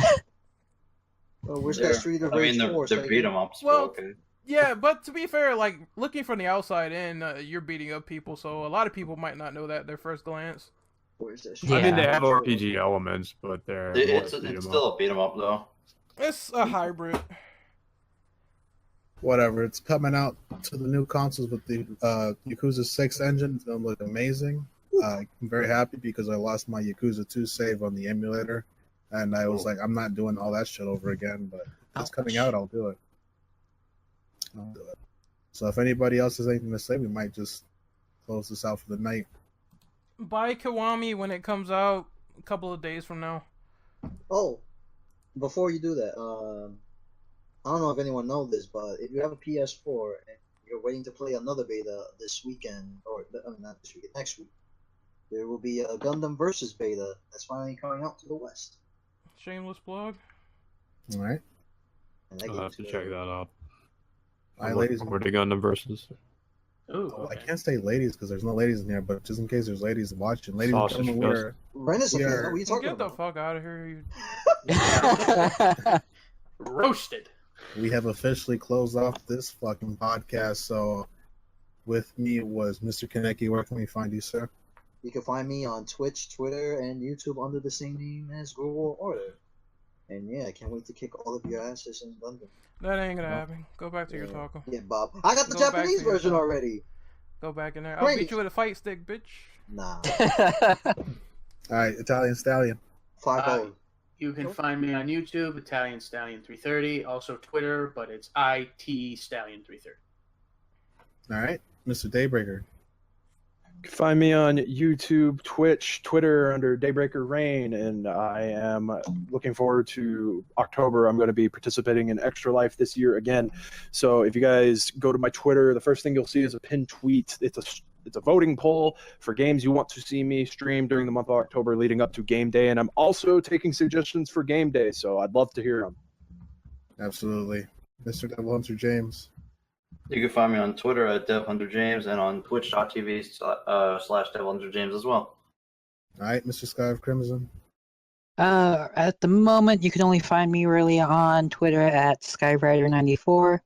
Well, where's that Street of I Rage mean, 4? they're beat 'em ups. Well, Okay. Yeah, but to be fair, like looking from the outside in, you're beating up people, so a lot of people might not know that at their first glance. Where's that Yeah. I mean, they Street have of Rage 4? RPG elements, but they're It's more beat 'em up. still a beat 'em up though. It's a hybrid. Whatever. It's coming out to the new consoles with the Yakuza 6 engine. It's going to look amazing. I'm very happy because I lost my Yakuza 2 save on the emulator. And I was like, I'm not doing all that shit over again. But if it's coming out, I'll do it. So if anybody else has anything to say, we might just close this out for the night. Buy Kiwami when it comes out a couple of days from now. Oh, before you do that, I don't know if anyone knows this, but if you have a PS4 and you're waiting to play another beta this weekend, or I mean, not this weekend, next week, there will be a Gundam Versus beta that's finally coming out to the West. Shameless plug. All right. And that I'll have to game's check good. that out. All right, ladies. Where to Gundam versus? Ooh, Oh, I okay. can't say ladies because there's no ladies in here, but just in case there's ladies watching, ladies and Sausage gentlemen, we're Ren is a We fan. are- What are you talking Get the about? fuck out of here. Roasted. we have officially closed off this fucking podcast. So with me was Mr. Kaneki. Where can we find you, sir? You can find me on Twitch, Twitter, and YouTube under the same name as Google Order. And yeah, I can't wait to kick all of your asses in London. That ain't gonna happen. Go back to your taco. Yeah, Bob. I got the Go back Japanese to your version taco. already. Go back in there. I'll Great. beat you with a fight stick, bitch. Nah. All right, Italian Stallion. 5-0. You can find me on YouTube, Italian Stallion 330, also Twitter, but it's IT Stallion 330. All right, Mr. Daybreaker. You can find me on YouTube, Twitch, Twitter under Daybreaker Rain, and I am looking forward to October. I'm going to be participating in Extra Life this year again. So if you guys go to my Twitter, the first thing you'll see is a pinned tweet. It's a voting poll for games you want to see me stream during the month of October leading up to Game Day, and I'm also taking suggestions for Game Day, so I'd love to hear them. Absolutely. Mr. Devil Hunter James. You can find me on Twitter at DevHunterJames and on twitch.tv/DevHunterJames as well. All right, Mr. Sky of Crimson. At the moment, you can only find me really on Twitter at Skyrider94.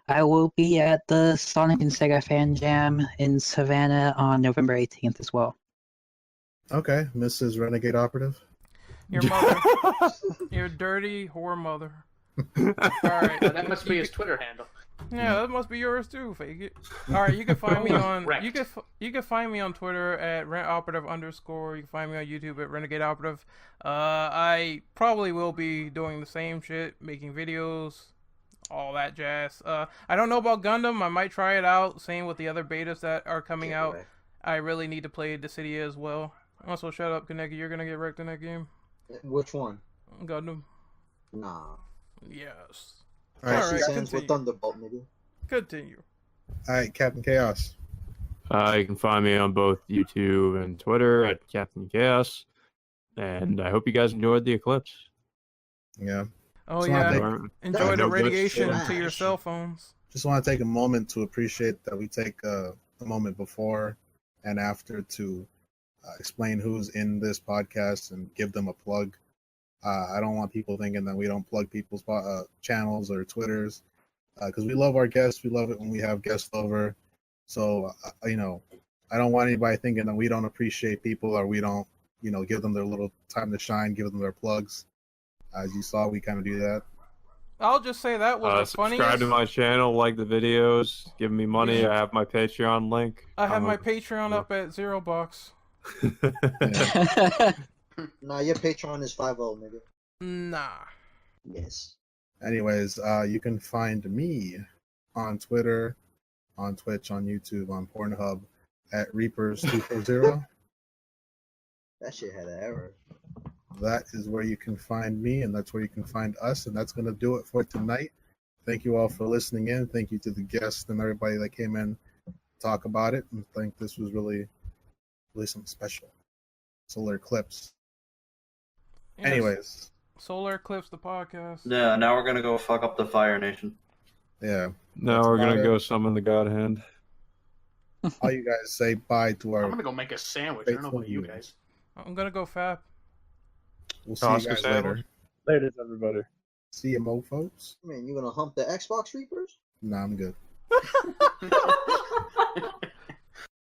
I will be at the Sonic and Sega Fan Jam in Savannah on November 18th as well. Okay, Mrs. Renegade Operative. Your mother. Your dirty whore mother. Alright. That must be his Twitter handle. Yeah, that must be yours too. Fake it. All right, you can find me on Wrecked. you can find me on Twitter at rentoperative_. You can find me on YouTube at Renegade Operative. I probably will be doing the same shit, making videos, all that jazz. I don't know about Gundam. I might try it out. Same with the other betas that are coming Yeah, out. right. I really need to play Dissidia as well. Also, shut up, Kaneki. You're gonna get wrecked in that game. Which one? Gundam. Nah. Yes. All right, All right, She ends with continue. Thunderbolt, nigga. Continue. all right, Captain Chaos. You can find me on both YouTube and Twitter at Captain Chaos. And I hope you guys enjoyed the eclipse. Yeah. Oh Just wanna yeah. take- Enjoy Yeah, the no good radiation shit. to your cell phones. Just want to take a moment to appreciate that we take a moment before and after to explain who's in this podcast and give them a plug. I don't want people thinking that we don't plug people's channels or Twitters, because we love our guests. We love it when we have guests over. So, I don't want anybody thinking that we don't appreciate people or we don't, give them their little time to shine, give them their plugs. As you saw, we kind of do that. I'll just say that was the funniest. Subscribe to my channel, like the videos, give me money. Yeah. I have my Patreon link. I have my Patreon up at $0. Nah, your Patreon is 50, nigga. Nah. Yes. Anyways, you can find me on Twitter, on Twitch, on YouTube, on Pornhub at Reapers240. That shit had an error. That is where you can find me, and that's where you can find us, and that's going to do it for tonight. Thank you all for listening in. Thank you to the guests and everybody that came in to talk about it, and I think this was really, really something special. Solar Eclipse. Yes. Anyways. Solar Eclipse, the podcast. Yeah, now we're gonna go fuck up the Fire Nation. Yeah. Now we're going to go summon the God Hand. All you guys say bye to our... I'm gonna go make a sandwich. I don't know about you guys. I'm gonna go Fab. We'll see you guys later. Later, everybody. See you, mofos. I mean, you gonna hump the Xbox Reapers? Nah, I'm good.